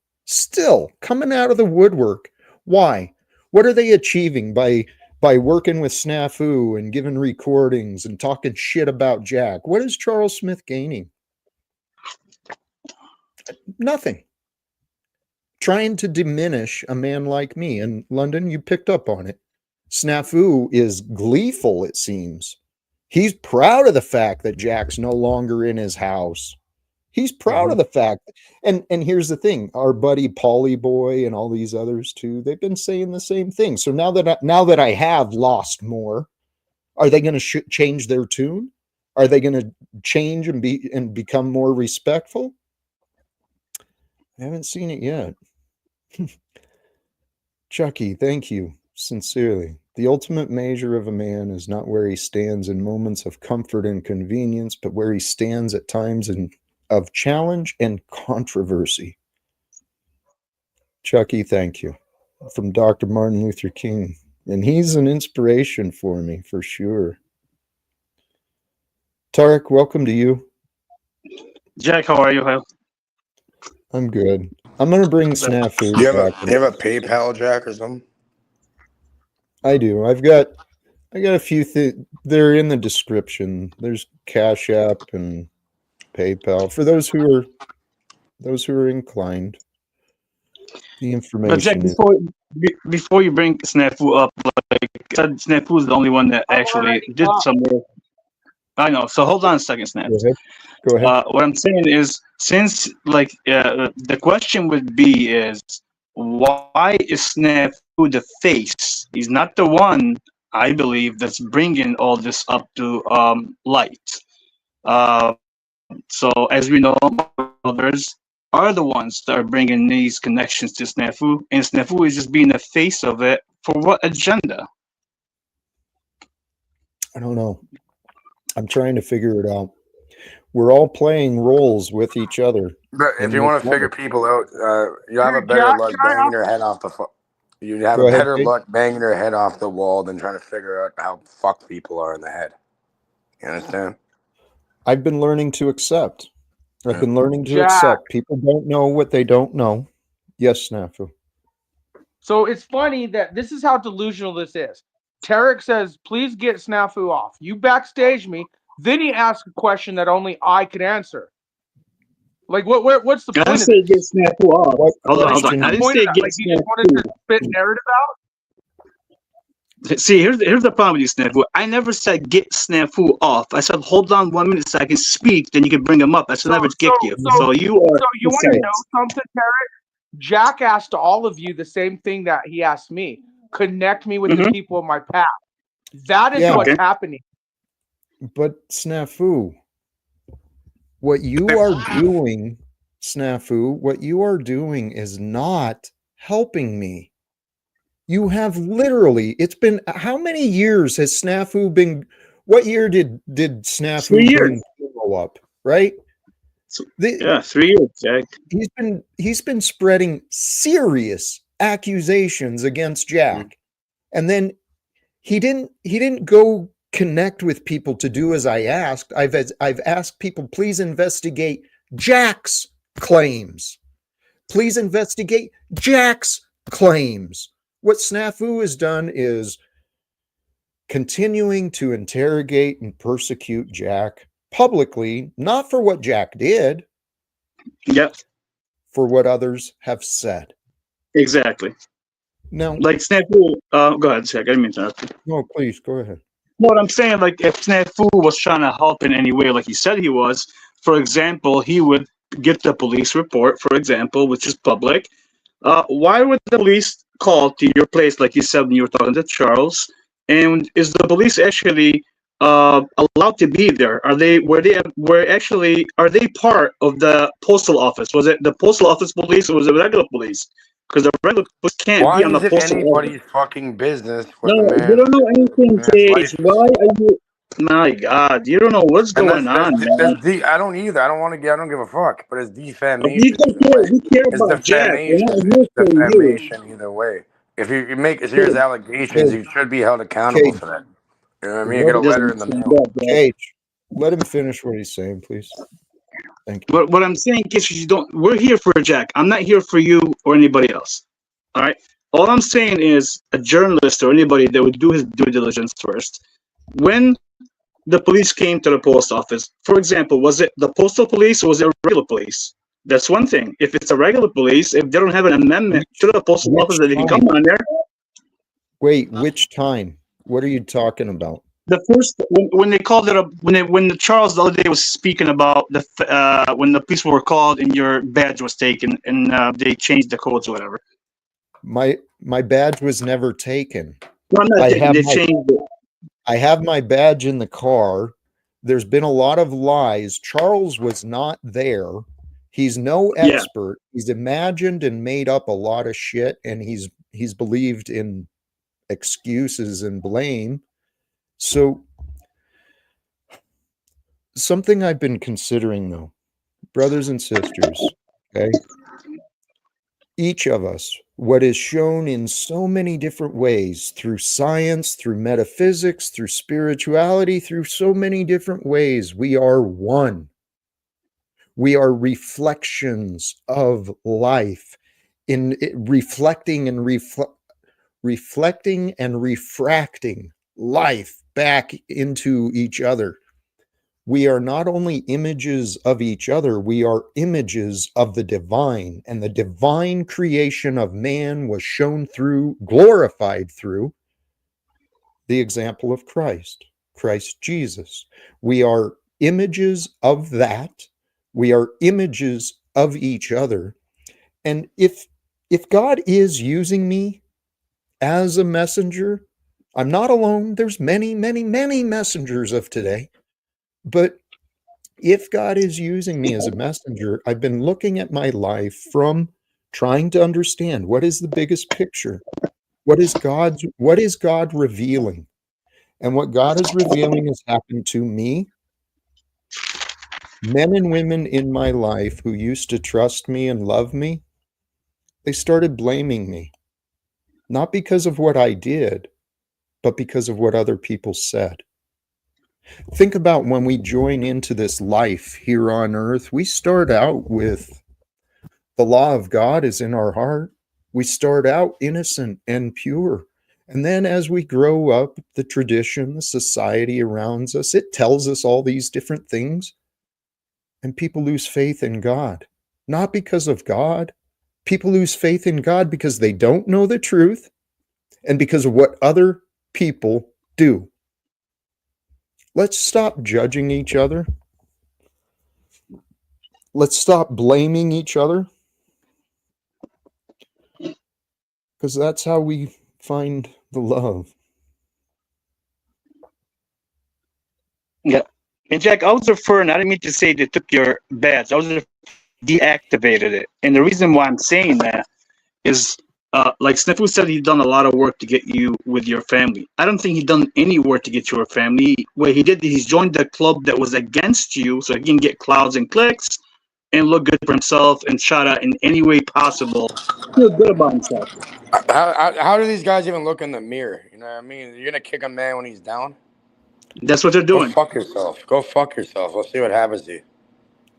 coming out of the woodwork. Why? What are they achieving by working with Snafu and giving recordings and talking shit about Jack? What is Charles Smith gaining? Nothing. Trying to diminish a man like me. And London, you picked up on it. Snafu is gleeful, it seems. He's proud of the fact that Jack's no longer in his house. He's proud of the fact. And here's the thing, our buddy Paulie Boy and all these others too, they've been saying the same thing. So now that I have lost more, are they going to change their tune? Are they going to change and become more respectful? I haven't seen it yet. Chucky, thank you sincerely. The ultimate measure of a man is not where he stands in moments of comfort and convenience, but where he stands at times of challenge and controversy. Chucky, thank you. From Dr. Martin Luther King. And he's an inspiration for me, for sure. Tarek, welcome to you. Jack, how are you? I'm good. I'm going to bring Snafu back. Do you have a PayPal, Jack, or something? I do. I got a few things. They're in the description. There's Cash App and PayPal for those who are inclined. The information. But Jack, before you bring Snafu up, like Snafu is the only one that actually did some work. I know. So hold on a second, Snafu. Go ahead. What I'm saying is, since the question would be is, why is Snafu the face? He's not the one, I believe, that's bringing all this up to light. So as we know, brothers, are the ones that are bringing these connections to Snafu, and Snafu is just being the face of it for what agenda? I don't know. I'm trying to figure it out. We're all playing roles with each other. But if in you this want to figure moment. people out, you have a Hey, better Jack, luck can I banging ask? your head off the. You'd have a Go ahead, better Kate. luck banging your head off the wall than trying to figure out how fucked people are in the head. You understand? I've been learning to accept. I've been learning to Jack. accept. People don't know what they don't know. Yes, Snafu. So it's funny that this is how delusional this is. Tarek says, please get Snafu off. You backstage me. Then he asks a question that only I could answer. Like, what's the I didn't point of say get this? Snafu off. What Hold on, hold on. question? I The didn't point of say that, get like, he just wanted to Snafu. spit narrative out. See, here's the problem with you, Snafu. I never said get Snafu off. I said hold on 1 minute so I can speak, then you can bring him up. I should So, never so, kick you. so, So you are so you want to missing know it. something, Tarek? Jack asked all of you the same thing that he asked me. Connect me with the Mhm. people of my path. That is Yeah. what's Okay. happening. But Snafu, what you are doing, Snafu, what you are doing is not helping me. You have literally, it's been how many years has Snafu been? What year did 3 Snafu years. bring Kimo up? Right? The, Yeah, 3 years, Jack. he's been spreading serious accusations against Jack, and then he didn't go connect with people to do as I asked. I've asked people, please investigate Jack's claims. Please investigate Jack's claims. What Snafu has done is continuing to interrogate and persecute Jack publicly, not for what Jack did, Yep, for what others have said. exactly. Now, Like Snafu, go ahead, Jack. I didn't mean to interrupt you. no, please go ahead. No, what I'm saying, like, if Snafu was trying to help in any way, like he said he was, for example, he would get the police report, for example, which is public. Why would the police call to your place, like you said when you were talking to Charles? And is the police actually allowed to be there? Are they part of the postal office? Was it the postal office police or was it regular police? Because the regular police can't Why be on the is it postal office. anybody's fucking business No, what the you don't know anything, man's Cage. life Why is? are you? My God, you don't know what's And going on, that's man. I don't either. I don't want to get. I don't give a fuck. But it's We defamation don't either care. way. We care It's about Jack. We're not defamation. here It's for you. defamation either way. If you make serious Cage, allegations, Cage, you should be held accountable Cage, for that. You know what I mean? You let get a he it, doesn't letter in the understand mail. that, Jack. Cage, let him finish what he's saying, please. Thank you. What I'm saying is, you don't. We're here for Jack. I'm not here for you or anybody else. All right. All I'm saying is, a journalist or anybody that would do his due diligence first. When the police came to the post office, for example, was it the postal police or was it regular police? That's one thing. If it's a regular police, if they don't have an amendment to the postal office Which that they can come time? on there, Wait, which time? What are you talking about? the first when they called it up when the Charles the other day was speaking about the when the police were called and your badge was taken and they changed the codes or whatever. My badge was never taken. No, I'm not I taking. have They my changed it. I have my badge in the car. There's been a lot of lies. Charles was not there. He's no Yeah, expert. He's imagined and made up a lot of shit, and he's believed in excuses and blame. So something I've been considering though, brothers and sisters, okay? Each of us, what is shown in so many different ways through science, through metaphysics, through spirituality, through so many different ways, we are one. We are reflections of life in reflecting and reflecting and refracting life back into each other. We are not only images of each other, we are images of the divine. And the divine creation of man was shown through, glorified through the example of Christ, Christ Jesus. We are images of that. We are images of each other. And if God is using me as a messenger, I'm not alone. There's many, many, many messengers of today. But If God is using me as a messenger, I've been looking at my life from trying to understand what is the biggest picture. What is God revealing? And what God is revealing has happened to me. Men and women in my life who used to trust me and love me, they started blaming me, not because of what I did, but because of what other people said. Think about when we join into this life here on earth, we start out with the law of God is in our heart. We start out innocent and pure. And then as we grow up, the tradition, the society around us, it tells us all these different things. And people lose faith in God, not because of God. People lose faith in God because they don't know the truth and because of what other people do. Let's stop judging each other. Let's stop blaming each other, because that's how we find the love. Yeah. And Jack, I was referring, I didn't mean to say they took your badge. I was referring deactivated it. And the reason why I'm saying that is like Snafu said, he's done a lot of work to get you with your family. I don't think he done any work to get your family. What he did, he's joined the club that was against you so he can get clouds and clicks and look good for himself and shout out in any way possible. Feel good about himself. How do these guys even look in the mirror? You know what I mean? You're gonna kick a man when he's down? That's what they're Go doing. fuck yourself. Go fuck yourself. We'll see what happens to you.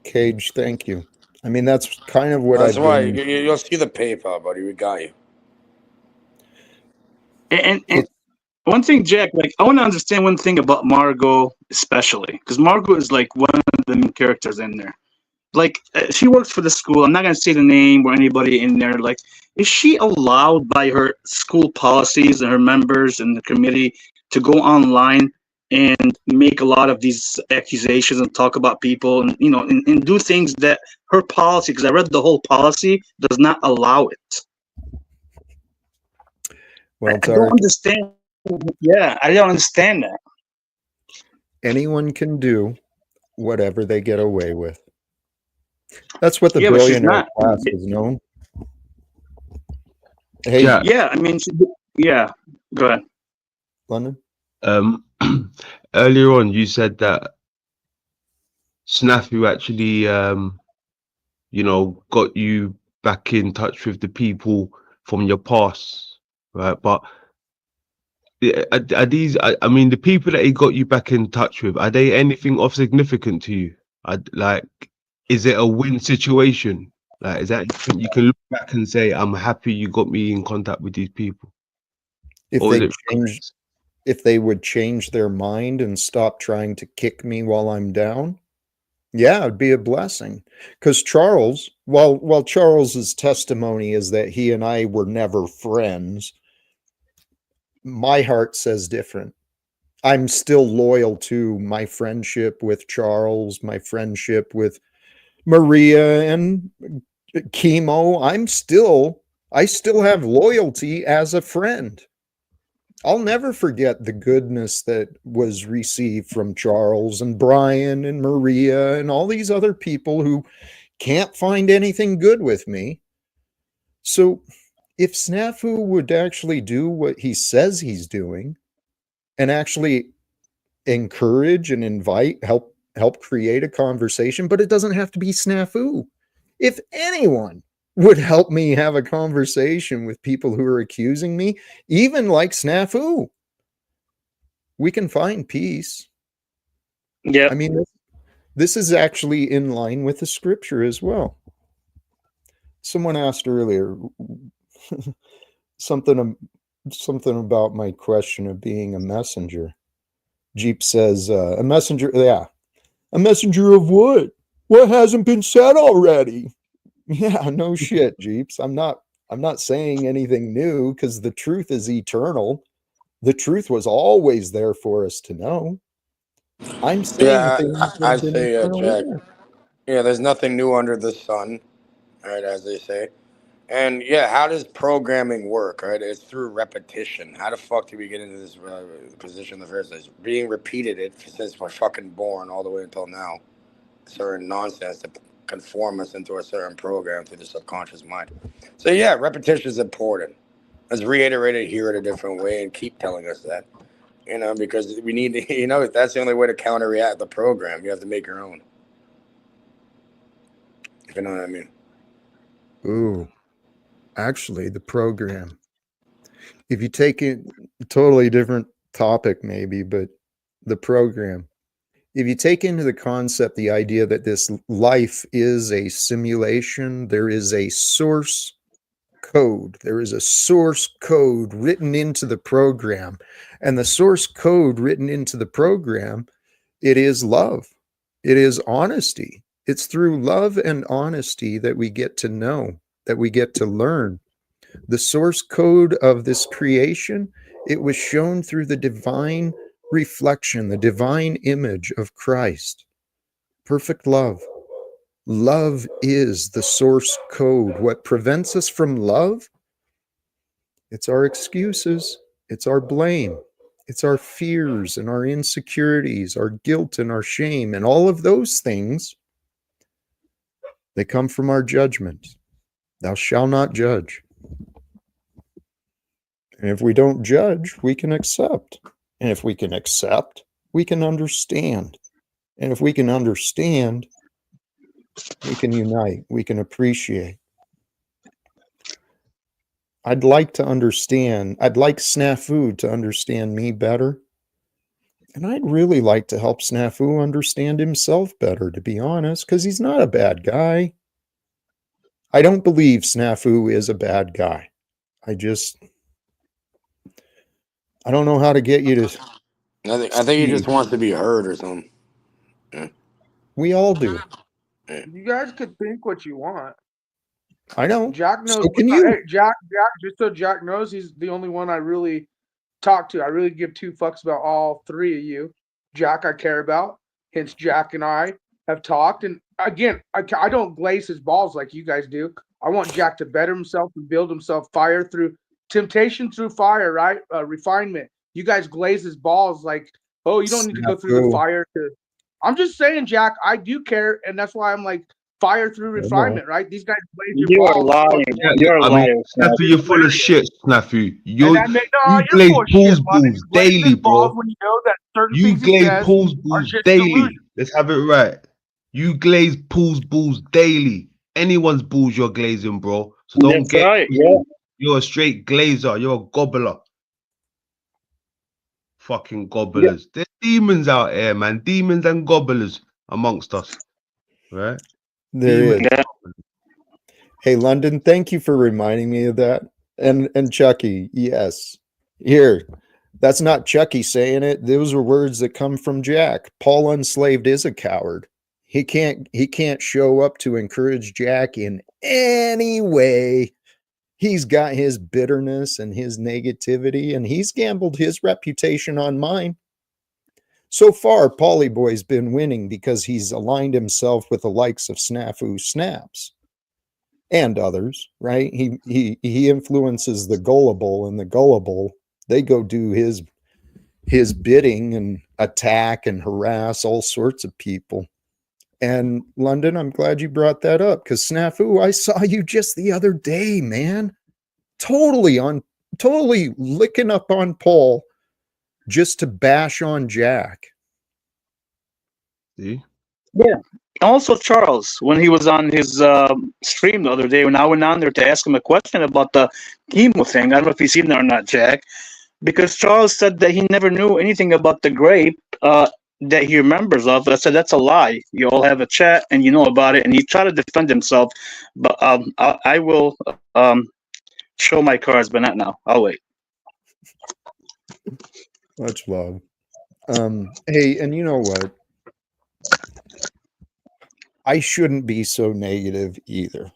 Cage, thank you. I mean, that's kind of what That's I've why been. you'll see the PayPal, buddy. We got you. And one thing, Jack, like I want to understand one thing about Margot, especially because Margot is like one of the main characters in there. Like she works for the school. I'm not gonna say the name or anybody in there. Like, is she allowed by her school policies and her members and the committee to go online and make a lot of these accusations and talk about people and and do things that her policy? Because I read the whole policy does not allow it. Well, I don't Tarek, understand. Yeah, I don't understand that. anyone can do whatever they get away with. That's what the Yeah, but she's billionaire not. class is known. Hey, Jack, Yeah, I mean, yeah. Go ahead. London. um, earlier on you said that Snafu actually, got you back in touch with the people from your past, right? But are these? I mean, the people that he got you back in touch with, are they anything of significant to you? Like, is it a win situation? Like, is that you can look back and say, "I'm happy you got me in contact with these people," If or is they it? change, if they would change their mind and stop trying to kick me while I'm down, yeah, it'd be a blessing. Because Charles, while Charles's testimony is that he and I were never friends, my heart says different. I'm still loyal to my friendship with Charles, my friendship with Maria and Chemo. I still have loyalty as a friend. I'll never forget the goodness that was received from Charles and Brian and Maria and all these other people who can't find anything good with me. So if Snafu would actually do what he says he's doing and actually encourage and invite, help create a conversation, but it doesn't have to be Snafu. If anyone would help me have a conversation with people who are accusing me, even like Snafu, we can find peace. I Yep. mean, this is actually in line with the scripture as well. Someone asked earlier something something about my question of being a messenger. Jeep says, a messenger, yeah. A messenger of what? What hasn't been said already? Yeah, no shit, Jeeps. I'm not saying anything new because the truth is eternal. The truth was always there for us to know. I'm saying Yeah, things that I have been say, eternally Jack. there. Yeah, there's nothing new under the sun, right? As they say. And yeah, how does programming work? Right, it's through repetition. How the fuck did we get into this position in the first place? Being repeated it since we're fucking born all the way until now. certain nonsense to conform us into a certain program through the subconscious mind. So yeah, repetition is important. Let's reiterate it, hear it a different way, and keep telling us that. Because we need to, that's the only way to counteract the program. You have to make your own. If you know what I mean. Ooh, actually, the program. If you take it, totally different topic maybe, but the program. If you take into the concept the idea that this life is a simulation, there is a source code. There is a source code written into the program. And the source code written into the program, it is love. It is honesty. It's through love and honesty that we get to know, that we get to learn. The source code of this creation, it was shown through the divine reflection, the divine image of Christ. Perfect love. Love is the source code. What prevents us from love? It's our excuses. It's our blame. It's our fears and our insecurities, our guilt and our shame. And all of those things, they come from our judgment. Thou shalt not judge. And if we don't judge, we can accept. And if we can accept, we can understand. And if we can understand, we can unite. We can appreciate. I'd like to understand. I'd like Snafu to understand me better. And I'd really like to help Snafu understand himself better, to be honest, because he's not a bad guy. I don't believe Snafu is a bad guy. I don't know how to get you to. I think he just wants to be heard or something. Yeah. We all do. You guys could think what you want. I know. Jack knows. So can you? Hey, Jack. Just so Jack knows, he's the only one I really talk to. I really give two fucks about all three of you. Jack, I care about. Hence, Jack and I have talked. And again, I don't glaze his balls like you guys do. I want Jack to better himself and build himself fire through temptation through fire, right? Refinement. You guys glaze his balls like, oh, you don't need to go through the fire. I'm just saying, Jack, I do care. And that's why I'm like, fire through refinement, right? These guys blaze your You are balls. lying. You're a I mean, liar, Snafu, you're full of shit, Snafu. And that no, You you're glaze full of Paul's shit, man. balls You glaze daily, his balls bro. when you know that certain You things he glaze says Paul's are balls just daily. delusion. Let's have it right. You glaze Paul's balls daily. Anyone's balls you're glazing, bro. So don't That's get right. Yeah. You're a straight glazer. You're a gobbler. Fucking Yeah. gobblers. There's demons out here, man. Demons and gobblers amongst us. Right? There Demons. is. Yeah. Hey, London, thank you for reminding me of that. And Chucky, yes. Here, that's not Chucky saying it. Those are words that come from Jack. Paul Unslaved is a coward. He can't show up to encourage Jack in any way. He's got his bitterness and his negativity, and he's gambled his reputation on mine. So far, Paulie Boy's been winning because he's aligned himself with the likes of Snafu Snaps and others, right? He influences the gullible, and the gullible, they go do his bidding and attack and harass all sorts of people. And London, I'm glad you brought that up, because Snafu, I saw you just the other day, man. Totally licking up on Paul just to bash on Jack. See? Yeah. Also, Charles, when he was on his stream the other day, when I went on there to ask him a question about the chemo thing, I don't know if you've seen it or not, Jack, because Charles said that he never knew anything about the grape that he remembers of. I said, that's a lie. You all have a chat and you know about it, and he tried to defend himself. But I will show my cards, but not now. I'll wait. Much love. Hey, and you know what? I shouldn't be so negative either,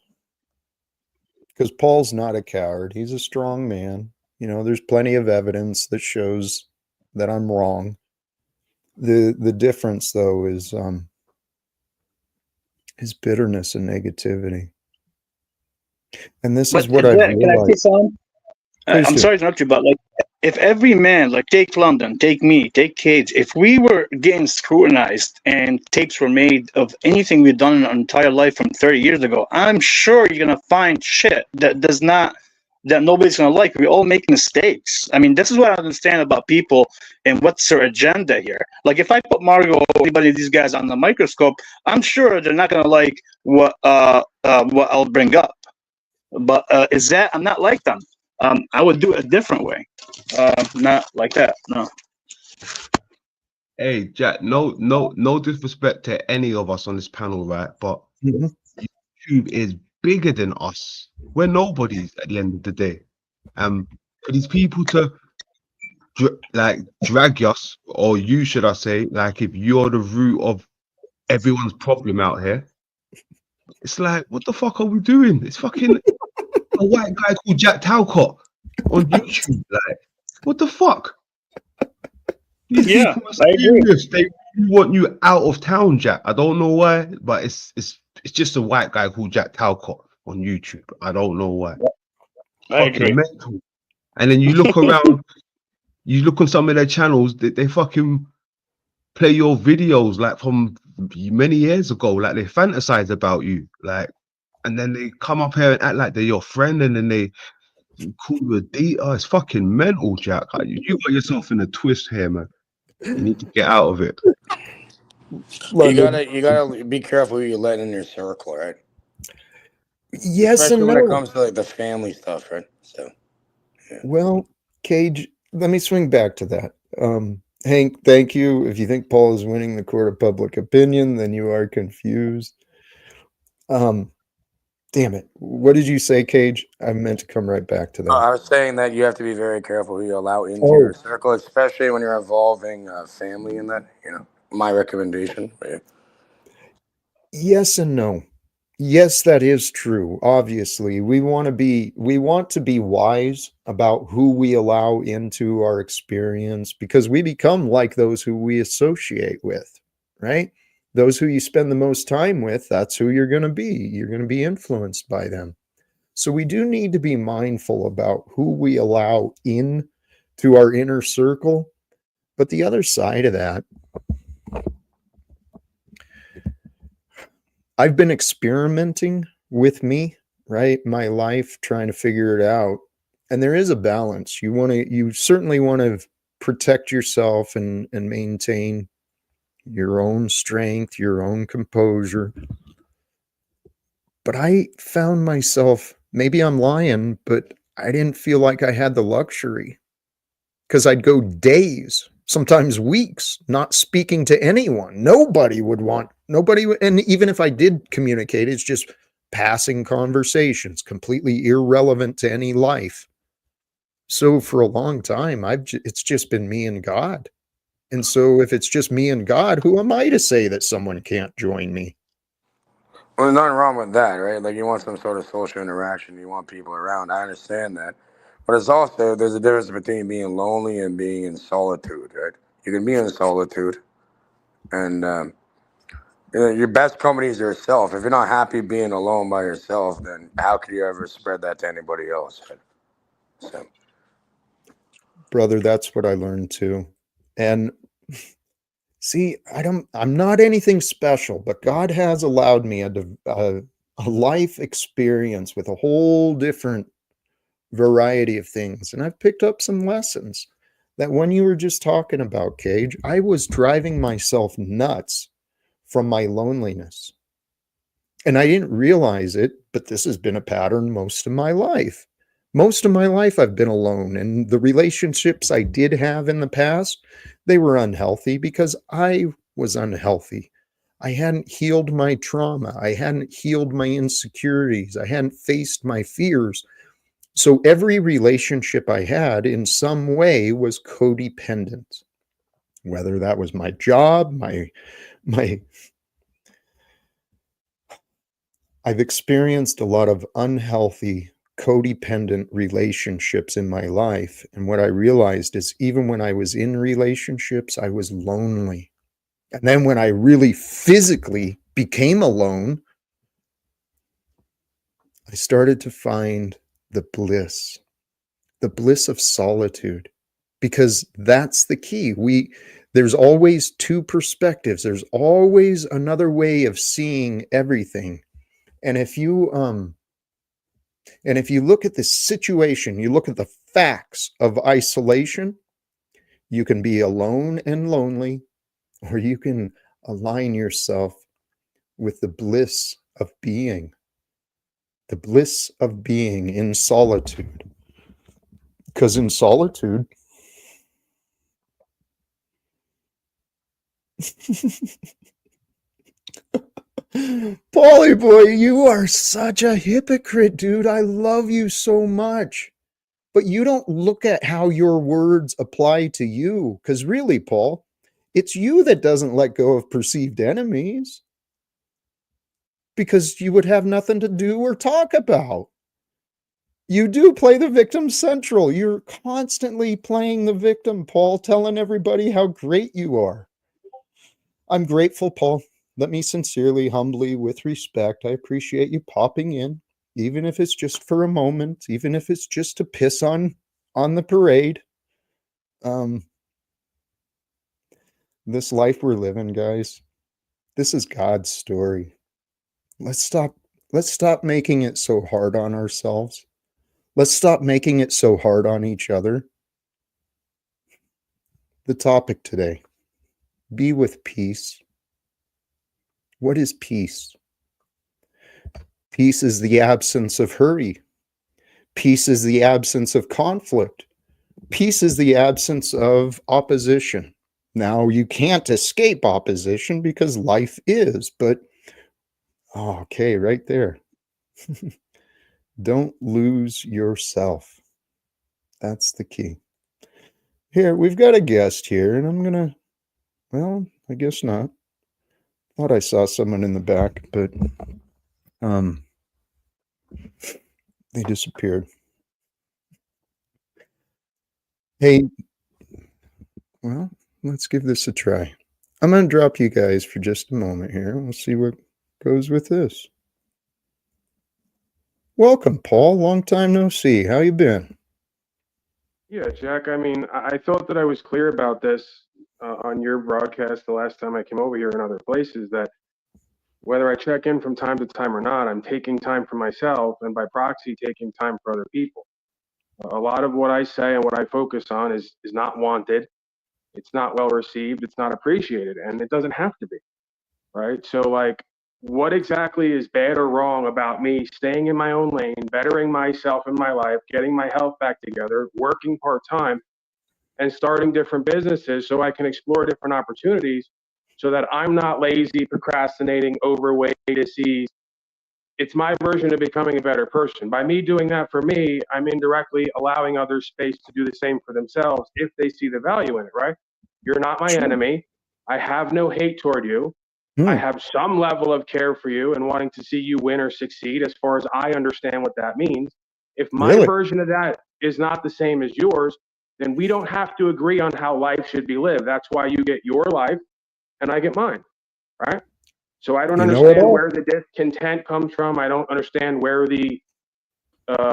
because Paul's not a coward. He's a strong man. You know, there's plenty of evidence that shows that I'm wrong. The difference, though, is bitterness and negativity. And this is what I've Can I say realized. something? I'm sorry to interrupt you, but like if every man, like take London, take me, take Cage, if we were getting scrutinized and tapes were made of anything we've done in our entire life from 30 years ago, I'm sure you're gonna find shit that nobody's gonna like. We all make mistakes. I mean, this is what I understand about people and what's their agenda here. Like if I put Margo or anybody of these guys on the microscope, I'm sure they're not gonna like what I'll bring up. But is that I'm not like them. I would do it a different way. Not like that. No. Hey, Jack, no disrespect to any of us on this panel, right? But Mhm. YouTube is bigger than us. We're nobodies at the end of the day. For these people to drag us, or you should I say, like if you're the root of everyone's problem out here, it's like, what the fuck are we doing? It's fucking a white guy called Jack Talcott on YouTube. Like, what the fuck? These Yeah, people are I agree. serious. They really want you out of town, Jack. I don't know why, but it's just a white guy called Jack Talcott on YouTube. I don't know why. I Fucking agree. mental. And then you look around, you look on some of their channels, they fucking play your videos like from many years ago, like they fantasize about you, like, and then they come up here and act like they're your friend, and then they call you a D. Oh, it's fucking mental, Jack. You got yourself in a twist here, man. You need to get out of it. London. You gotta be careful who you let in your circle, right? Yes Especially and when it no. comes to like the family stuff, right? So yeah. Well, Cage, let me swing back to that. Hank, thank you. If you think Paul is winning the court of public opinion, then you are confused. Um, damn it. What did you say, Cage? I meant to come right back to that. I was saying that you have to be very careful who you allow into Oh, your circle, especially when you're involving family in that. You know, my recommendation. But yeah. yes and no. Yes, that is true. Obviously, we want to be wise about who we allow into our experience because we become like those who we associate with, right? Those who you spend the most time with, that's who you're going to be. You're going to be influenced by them. So we do need to be mindful about who we allow in to our inner circle. But the other side of that, I've been experimenting with me, right? My life, trying to figure it out. And there is a balance. You certainly want to protect yourself and maintain your own strength, your own composure. But I found myself, maybe I'm lying, but I didn't feel like I had the luxury because I'd go days, sometimes weeks, not speaking to anyone. And even if I did communicate, it's just passing conversations, completely irrelevant to any life. So for a long time, it's just been me and God. And so if it's just me and God, who am I to say that someone can't join me? Well, there's nothing wrong with that, right? Like you want some sort of social interaction, you want people around. I understand that, but it's also there's a difference between being lonely and being in solitude, right? You can be in solitude, and you know, your best company is yourself. If you're not happy being alone by yourself, then how could you ever spread that to anybody else? Right? So, Brother, that's what I learned too. And see, I'm not anything special, but God has allowed me a life experience with a whole different variety of things. And I've picked up some lessons that when you were just talking about, Cage, I was driving myself nuts from my loneliness. And I didn't realize it, but this has been a pattern most of my life. Most of my life, I've been alone. And the relationships I did have in the past, they were unhealthy because I was unhealthy. I hadn't healed my trauma. I hadn't healed my insecurities. I hadn't faced my fears. So every relationship I had in some way was codependent, whether that was my job, my I've experienced a lot of unhealthy codependent relationships in my life. And what I realized is even when I was in relationships, I was lonely. And then when I really physically became alone, I started to find the bliss of solitude. because that's the key. There's always two perspectives. There's always another way of seeing everything. And if you look at the situation, you look at the facts of isolation, you can be alone and lonely, or you can align yourself with the bliss of being in solitude. Because in solitude, Paulie boy, you are such a hypocrite, dude. I love you so much. But you don't look at how your words apply to you. Because really, Paul, it's you that doesn't let go of perceived enemies. Because you would have nothing to do or talk about. You do play the victim central. You're constantly playing the victim, Paul, telling everybody how great you are. I'm grateful, Paul. Let me sincerely, humbly, with respect, I appreciate you popping in, even if it's just for a moment, even if it's just to piss on the parade. This life we're living, guys, this is God's story. Let's stop making it so hard on ourselves. Let's stop making it so hard on each other. The topic today, be with peace. What is peace? Peace is the absence of hurry. Peace is the absence of conflict. Peace is the absence of opposition. Now, you can't escape opposition because life is, but okay, right there. Don't lose yourself. That's the key. Here, we've got a guest here, and I'm going to, well, I guess not. Thought I saw someone in the back, but they disappeared. Hey, well, let's give this a try. I'm going to drop you guys for just a moment here. We'll see what goes with this. Welcome, Paul. Long time no see. How you been? Yeah, Jack, I mean, I thought that I was clear about this on your broadcast the last time I came over here and other places, that whether I check in from time to time or not, I'm taking time for myself and by proxy taking time for other people. A lot of what I say and what I focus on is not wanted. It's not well received. It's not appreciated, and it doesn't have to be, right? So, like, what exactly is bad or wrong about me staying in my own lane, bettering myself in my life, getting my health back together, working part-time, and starting different businesses so I can explore different opportunities so that I'm not lazy, procrastinating, overweight, disease. It's my version of becoming a better person. By me doing that for me, I'm indirectly allowing others space to do the same for themselves if they see the value in it, right? You're not my enemy. I have no hate toward you. I have some level of care for you and wanting to see you win or succeed as far as I understand what that means. If my version of that is not the same as yours, then we don't have to agree on how life should be lived. That's why you get your life and I get mine, right? So I don't understand where the discontent comes from. I don't understand where the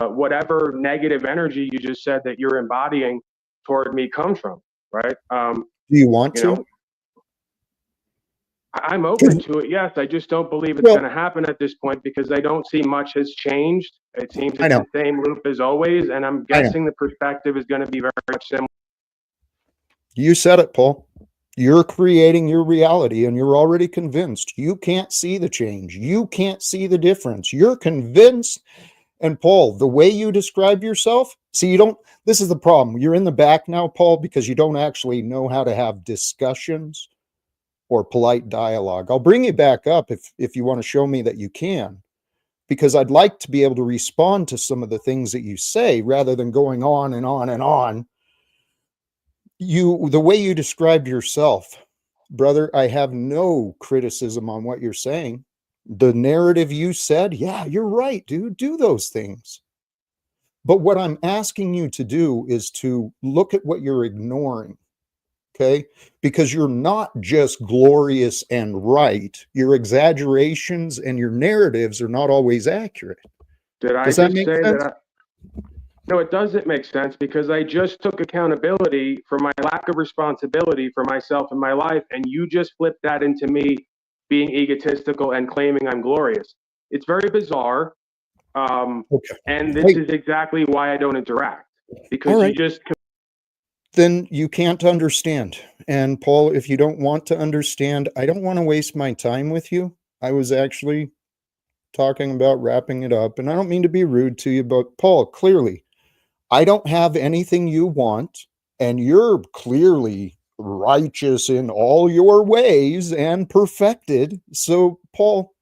whatever negative energy you just said that you're embodying toward me comes from, right? Do you want to? I'm open to it, yes. I just don't believe it's going to happen at this point because I don't see much has changed. It seems it's the same loop as always, and I'm guessing the perspective is going to be very much similar. You said it, Paul. You're creating your reality and you're already convinced. You can't see the change. You can't see the difference. You're convinced. And Paul, the way you describe yourself, see, you don't, this is the problem. You're in the back now, Paul, because you don't actually know how to have discussions or polite dialogue. I'll bring you back up if you want to show me that you can, because I'd like to be able to respond to some of the things that you say rather than going on and on and on. The way you described yourself, brother, I have no criticism on what you're saying. The narrative you said, yeah, you're right, dude, do those things. But what I'm asking you to do is to look at what you're ignoring. Okay, because you're not just glorious and right. Your exaggerations and your narratives are not always accurate. Did I just say that? No, it doesn't make sense because I just took accountability for my lack of responsibility for myself in my life, and you just flipped that into me being egotistical and claiming I'm glorious. It's very bizarre, Okay. and this Hey, is exactly why I don't interact all because you right. just Then you can't understand. And Paul, if you don't want to understand, I don't want to waste my time with you. I was actually talking about wrapping it up, and I don't mean to be rude to you, but Paul, clearly, I don't have anything you want, and you're clearly righteous in all your ways and perfected. So, Paul,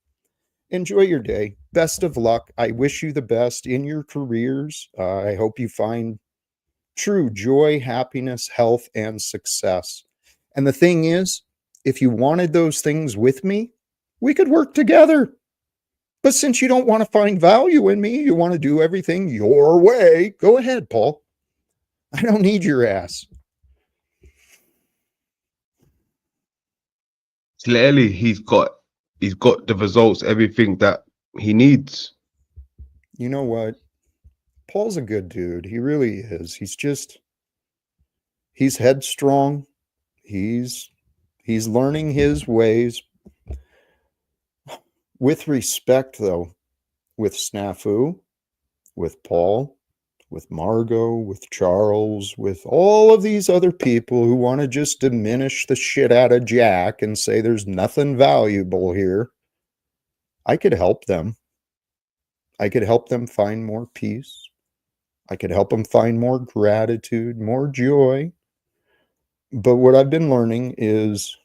enjoy your day. Best of luck. I wish you the best in your careers. I hope you find true joy, happiness, health, and success. And the thing is, if you wanted those things with me, we could work together. But since you don't want to find value in me, you want to do everything your way, go ahead, Paul. I don't need your ass. Clearly, he's got the results, everything that he needs. You know what? Paul's a good dude. He really is. He's headstrong. He's learning his ways with respect, though, with Snafu, with Paul, with Margot, with Charles, with all of these other people who want to just diminish the shit out of Jack and say there's nothing valuable here. I could help them. I could help them find more peace. I could help them find more gratitude, more joy. But what I've been learning is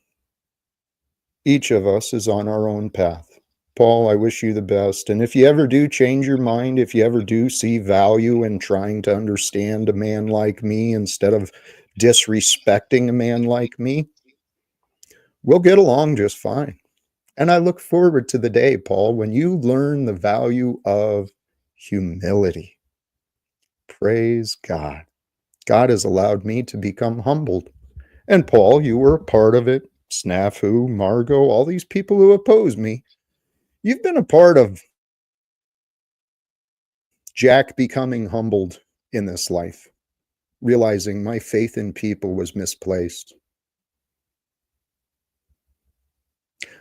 each of us is on our own path. Paul, I wish you the best. And if you ever do change your mind, if you ever do see value in trying to understand a man like me instead of disrespecting a man like me, we'll get along just fine. And I look forward to the day, Paul, when you learn the value of humility. Praise God. God has allowed me to become humbled. And Paul, you were a part of it. Snafu, Margot, all these people who oppose me. You've been a part of Jack becoming humbled in this life, realizing my faith in people was misplaced.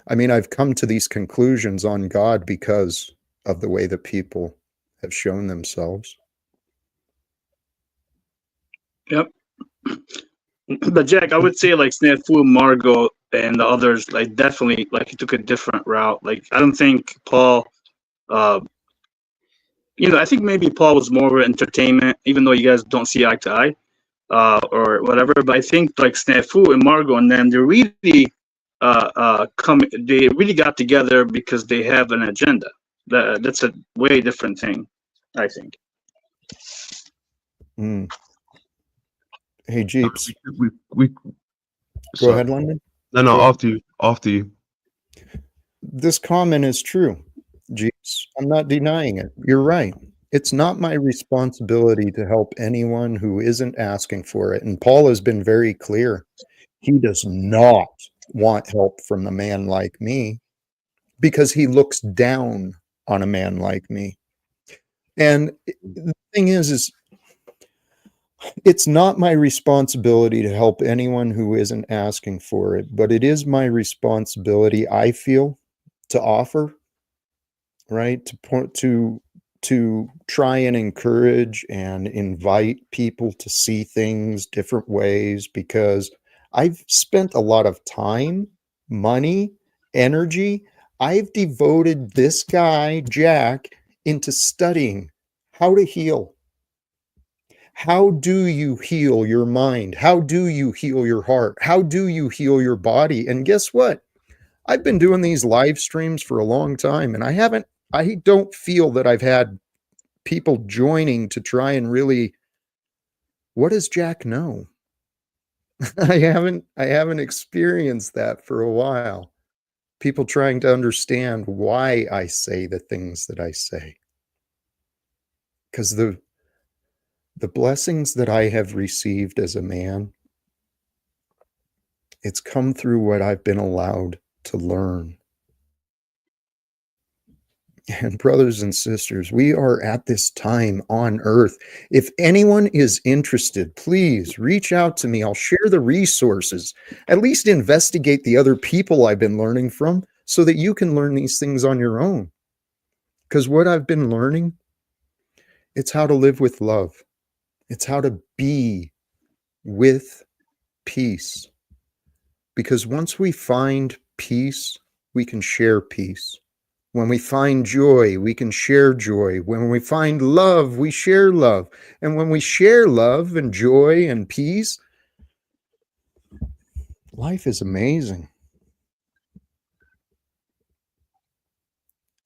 I mean, I've come to these conclusions on God because of the way that people have shown themselves. Yep. But Jack, I would say like Snafu, Margot, and the others, like definitely, like he took a different route. Like I don't think Paul, uh, I think maybe Paul was more of entertainment, even though you guys don't see eye to eye, or whatever. But I think like Snafu and Margot and them, they really got together because they have an agenda. That's a way different thing, I think. Mm. Hey, Jeeps, We go sorry. ahead, London. No, Go ahead. after you. This comment is true, Jeeps. I'm not denying it. You're right. It's not my responsibility to help anyone who isn't asking for it. And Paul has been very clear. He does not want help from a man like me because he looks down on a man like me. And the thing is it's not my responsibility to help anyone who isn't asking for it, but it is my responsibility, I feel, to offer, right? To try and encourage and invite people to see things different ways because I've spent a lot of time, money, energy. I've devoted this guy, Jack, into studying how to heal. How do you heal your mind? How do you heal your heart? How do you heal your body? And guess what? I've been doing these live streams for a long time and I don't feel that I've had people joining to try and really, what does Jack know? I haven't experienced that for a while. People trying to understand why I say the things that I say. Because the blessings that I have received as a man, it's come through what I've been allowed to learn. And brothers and sisters, we are at this time on earth. If anyone is interested, please reach out to me. I'll share the resources, at least investigate the other people I've been learning from so that you can learn these things on your own. Because what I've been learning, it's how to live with love. It's how to be with peace. Because once we find peace, we can share peace. When we find joy, we can share joy. When we find love, we share love. And when we share love and joy and peace, life is amazing.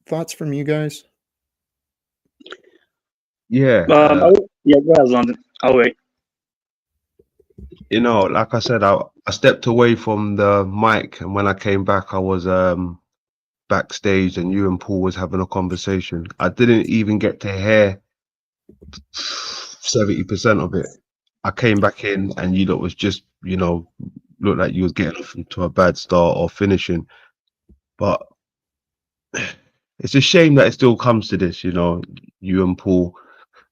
Thoughts from you guys? Yeah. Yeah, go ahead, London. I'll wait. You know, like I said, I stepped away from the mic, and when I came back, I was backstage, and you and Paul was having a conversation. I didn't even get to hear 70% of it. I came back in, and you lot was just, you know, looked like you was getting off into a bad start or finishing. But it's a shame that it still comes to this, you know, you and Paul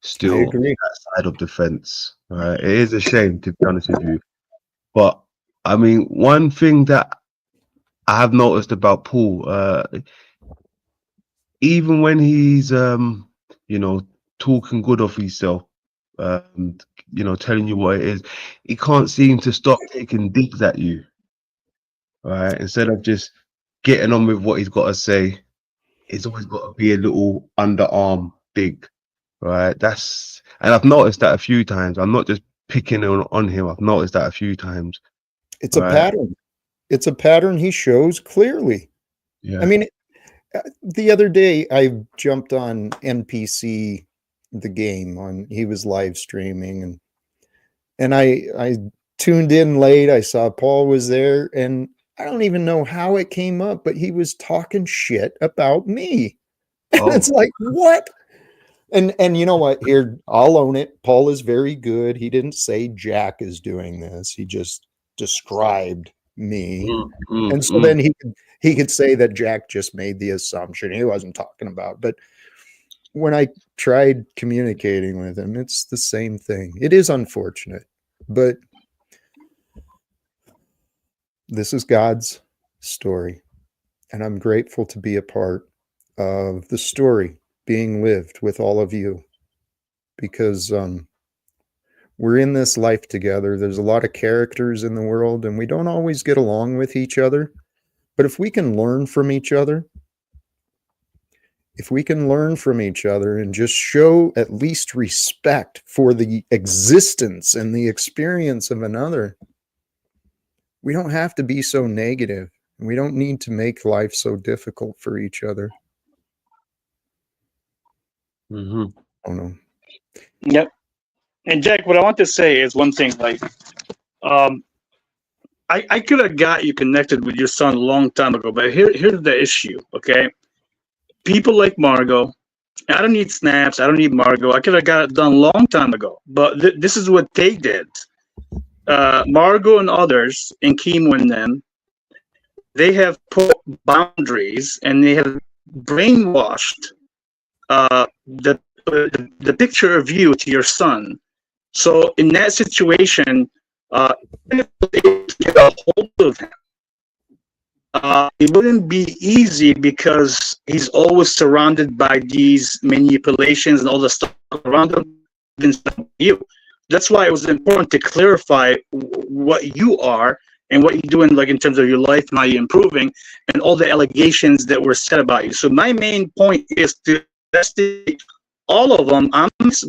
still on that side of the fence. Right? It is a shame, to be honest with you. But I mean, one thing that I have noticed about Paul, even when he's you know, talking good of himself, you know, telling you what it is, he can't seem to stop taking digs at you. Right? Instead of just getting on with what he's got to say, it's always got to be a little underarm dig. Right? And I've noticed that a few times. I'm not just picking on him. I've noticed that a few times. It's a pattern. It's a pattern he shows clearly. Yeah. I mean, the other day I jumped on NPC, the game, on he was live streaming, and I tuned in late. I saw Paul was there, and I don't even know how it came up, but he was talking shit about me. And it's like, what? And you know what? Here, I'll own it. Paul is very good. He didn't say Jack is doing this. He just described me. And so then he could say that Jack just made the assumption he wasn't talking about. But when I tried communicating with him, it's the same thing. It is unfortunate, but this is God's story. And I'm grateful to be a part of the story being lived with all of you, because we're in this life together. There's a lot of characters in the world, and we don't always get along with each other. But if we can learn from each other, and just show at least respect for the existence and the experience of another, we don't have to be so negative. We don't need to make life so difficult for each other. Mm-hmm. I don't know. Yep. And Jack, what I want to say is one thing. Like, I could have got you connected with your son a long time ago, but here's the issue. Okay, people like Margot. I don't need snaps. I don't need Margot. I could have got it done a long time ago. But this is what they did. Margot and others, and Kimo and them, they have put boundaries and they have brainwashed the picture of you to your son. So in that situation, get a hold of him. It wouldn't be easy because he's always surrounded by these manipulations and all the stuff around him. You. That's why it was important to clarify what you are and what you're doing, like in terms of your life and how you're improving, and all the allegations that were said about you. So my main point is to investigate all of them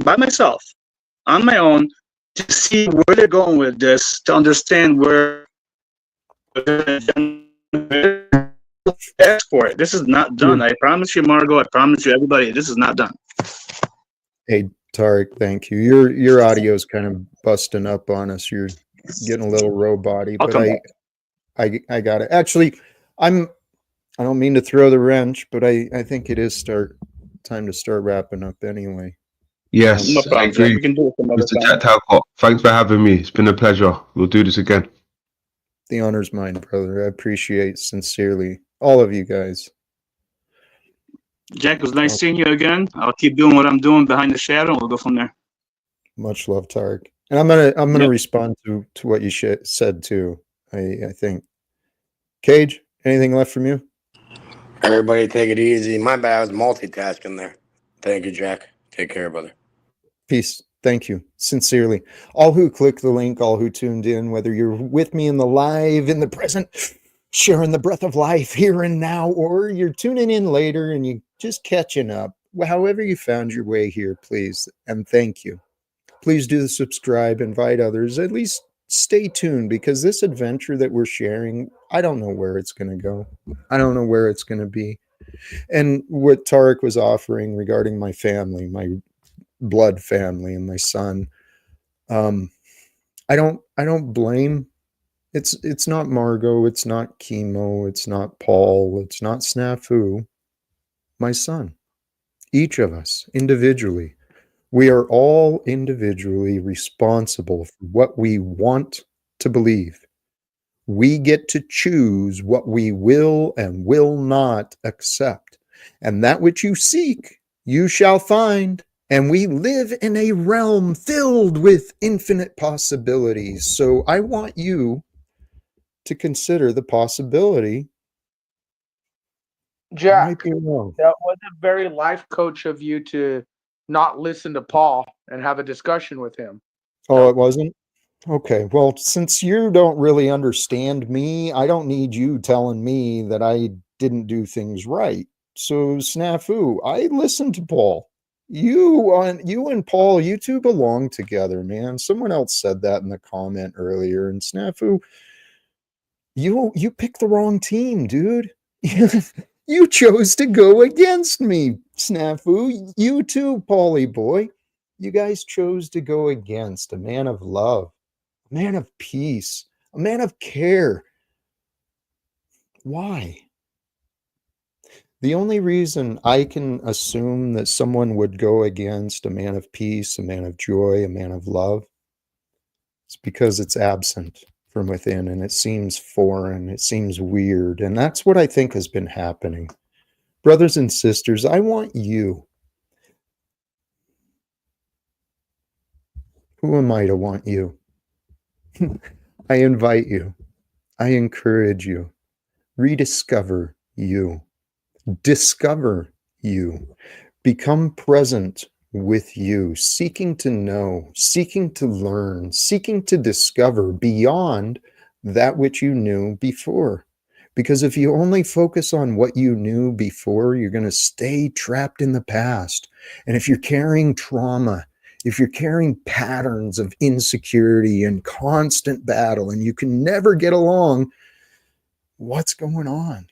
by myself, on my own, to see where they're going with this, to understand where ask for it. This is not done. I promise you, Margot. I promise you, everybody. This is not done. Hey, Tarek, thank you. Your audio is kind of busting up on us. You're getting a little robot-y, but I got it. Actually, I don't mean to throw the wrench, but I think it is time to start wrapping up anyway. Yes, No problem, I agree. we can do it some other Mr. time. Jack Talcott, thanks for having me. It's been a pleasure. We'll do this again. The honor's mine, brother. I appreciate sincerely all of you guys. Jack, it was nice seeing you again. I'll keep doing what I'm doing behind the shadow, and we'll go from there. Much love, Tarek. And I'm gonna Yep. respond to what you said too. I think. Cage, anything left from you? Everybody take it easy. My bad, I was multitasking there. Thank you, Jack. Take care, brother. Peace. Thank you. Sincerely. All who click the link, all who tuned in, whether you're with me in the live, in the present, sharing the breath of life here and now, or you're tuning in later and you just catching up, however you found your way here, please. And thank you. Please do the subscribe, invite others, at least stay tuned, because this adventure that we're sharing, I don't know where it's going to go. I don't know where it's going to be. And what Tarek was offering regarding my family, my blood family and my son, I don't blame. It's not Margot, it's not Chemo, it's not Paul, it's not Snafu. My son. Each of us individually. We are all individually responsible for what we want to believe. We get to choose what we will and will not accept. And that which you seek, you shall find. And we live in a realm filled with infinite possibilities. So I want you to consider the possibility I might Jack, be wrong. that was a very life coach of you to not listen to Paul and have a discussion with him. Oh, it wasn't? Okay. Well, since you don't really understand me, I don't need you telling me that I didn't do things right. So, snafu, I listened to Paul. You and Paul, you two belong together, man. Someone else said that in the comment earlier. And snafu, you picked the wrong team, dude. You chose to go against me, snafu. You too, Paulie boy. You guys chose to go against a man of love, a man of peace, a man of care. Why? The only reason I can assume that someone would go against a man of peace, a man of joy, a man of love, is because it's absent from within and it seems foreign, it seems weird. And that's what I think has been happening. Brothers and sisters, I want you. Who am I to want you? I invite you. I encourage you. Rediscover you. Discover you. Become present with you, seeking to know, seeking to learn, seeking to discover beyond that which you knew before. Because if you only focus on what you knew before, you're going to stay trapped in the past. And if you're carrying trauma, if you're carrying patterns of insecurity and constant battle, and you can never get along, what's going on?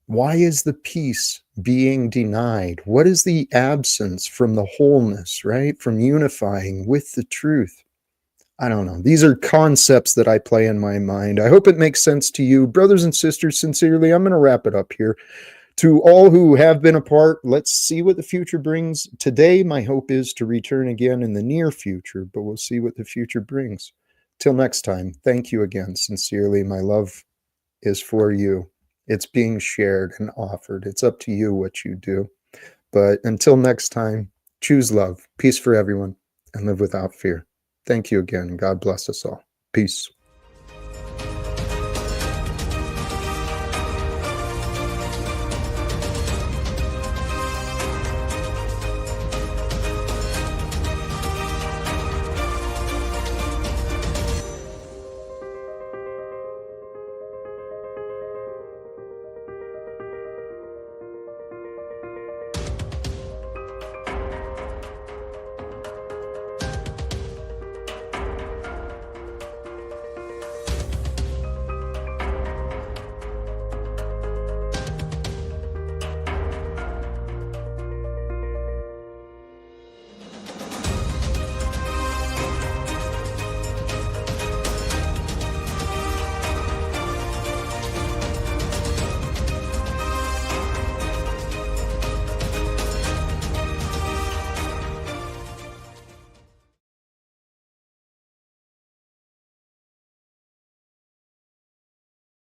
Why is the peace being denied? What is the absence from the wholeness, right? From unifying with the truth? I don't know. These are concepts that I play in my mind. I hope it makes sense to you. Brothers and sisters, sincerely, I'm going to wrap it up here. To all who have been apart, let's see what the future brings. Today, my hope is to return again in the near future, but we'll see what the future brings. Till next time, thank you again. Sincerely, my love is for you. It's being shared and offered. It's up to you what you do. But until next time, choose love, peace for everyone, and live without fear. Thank you again. God bless us all. Peace.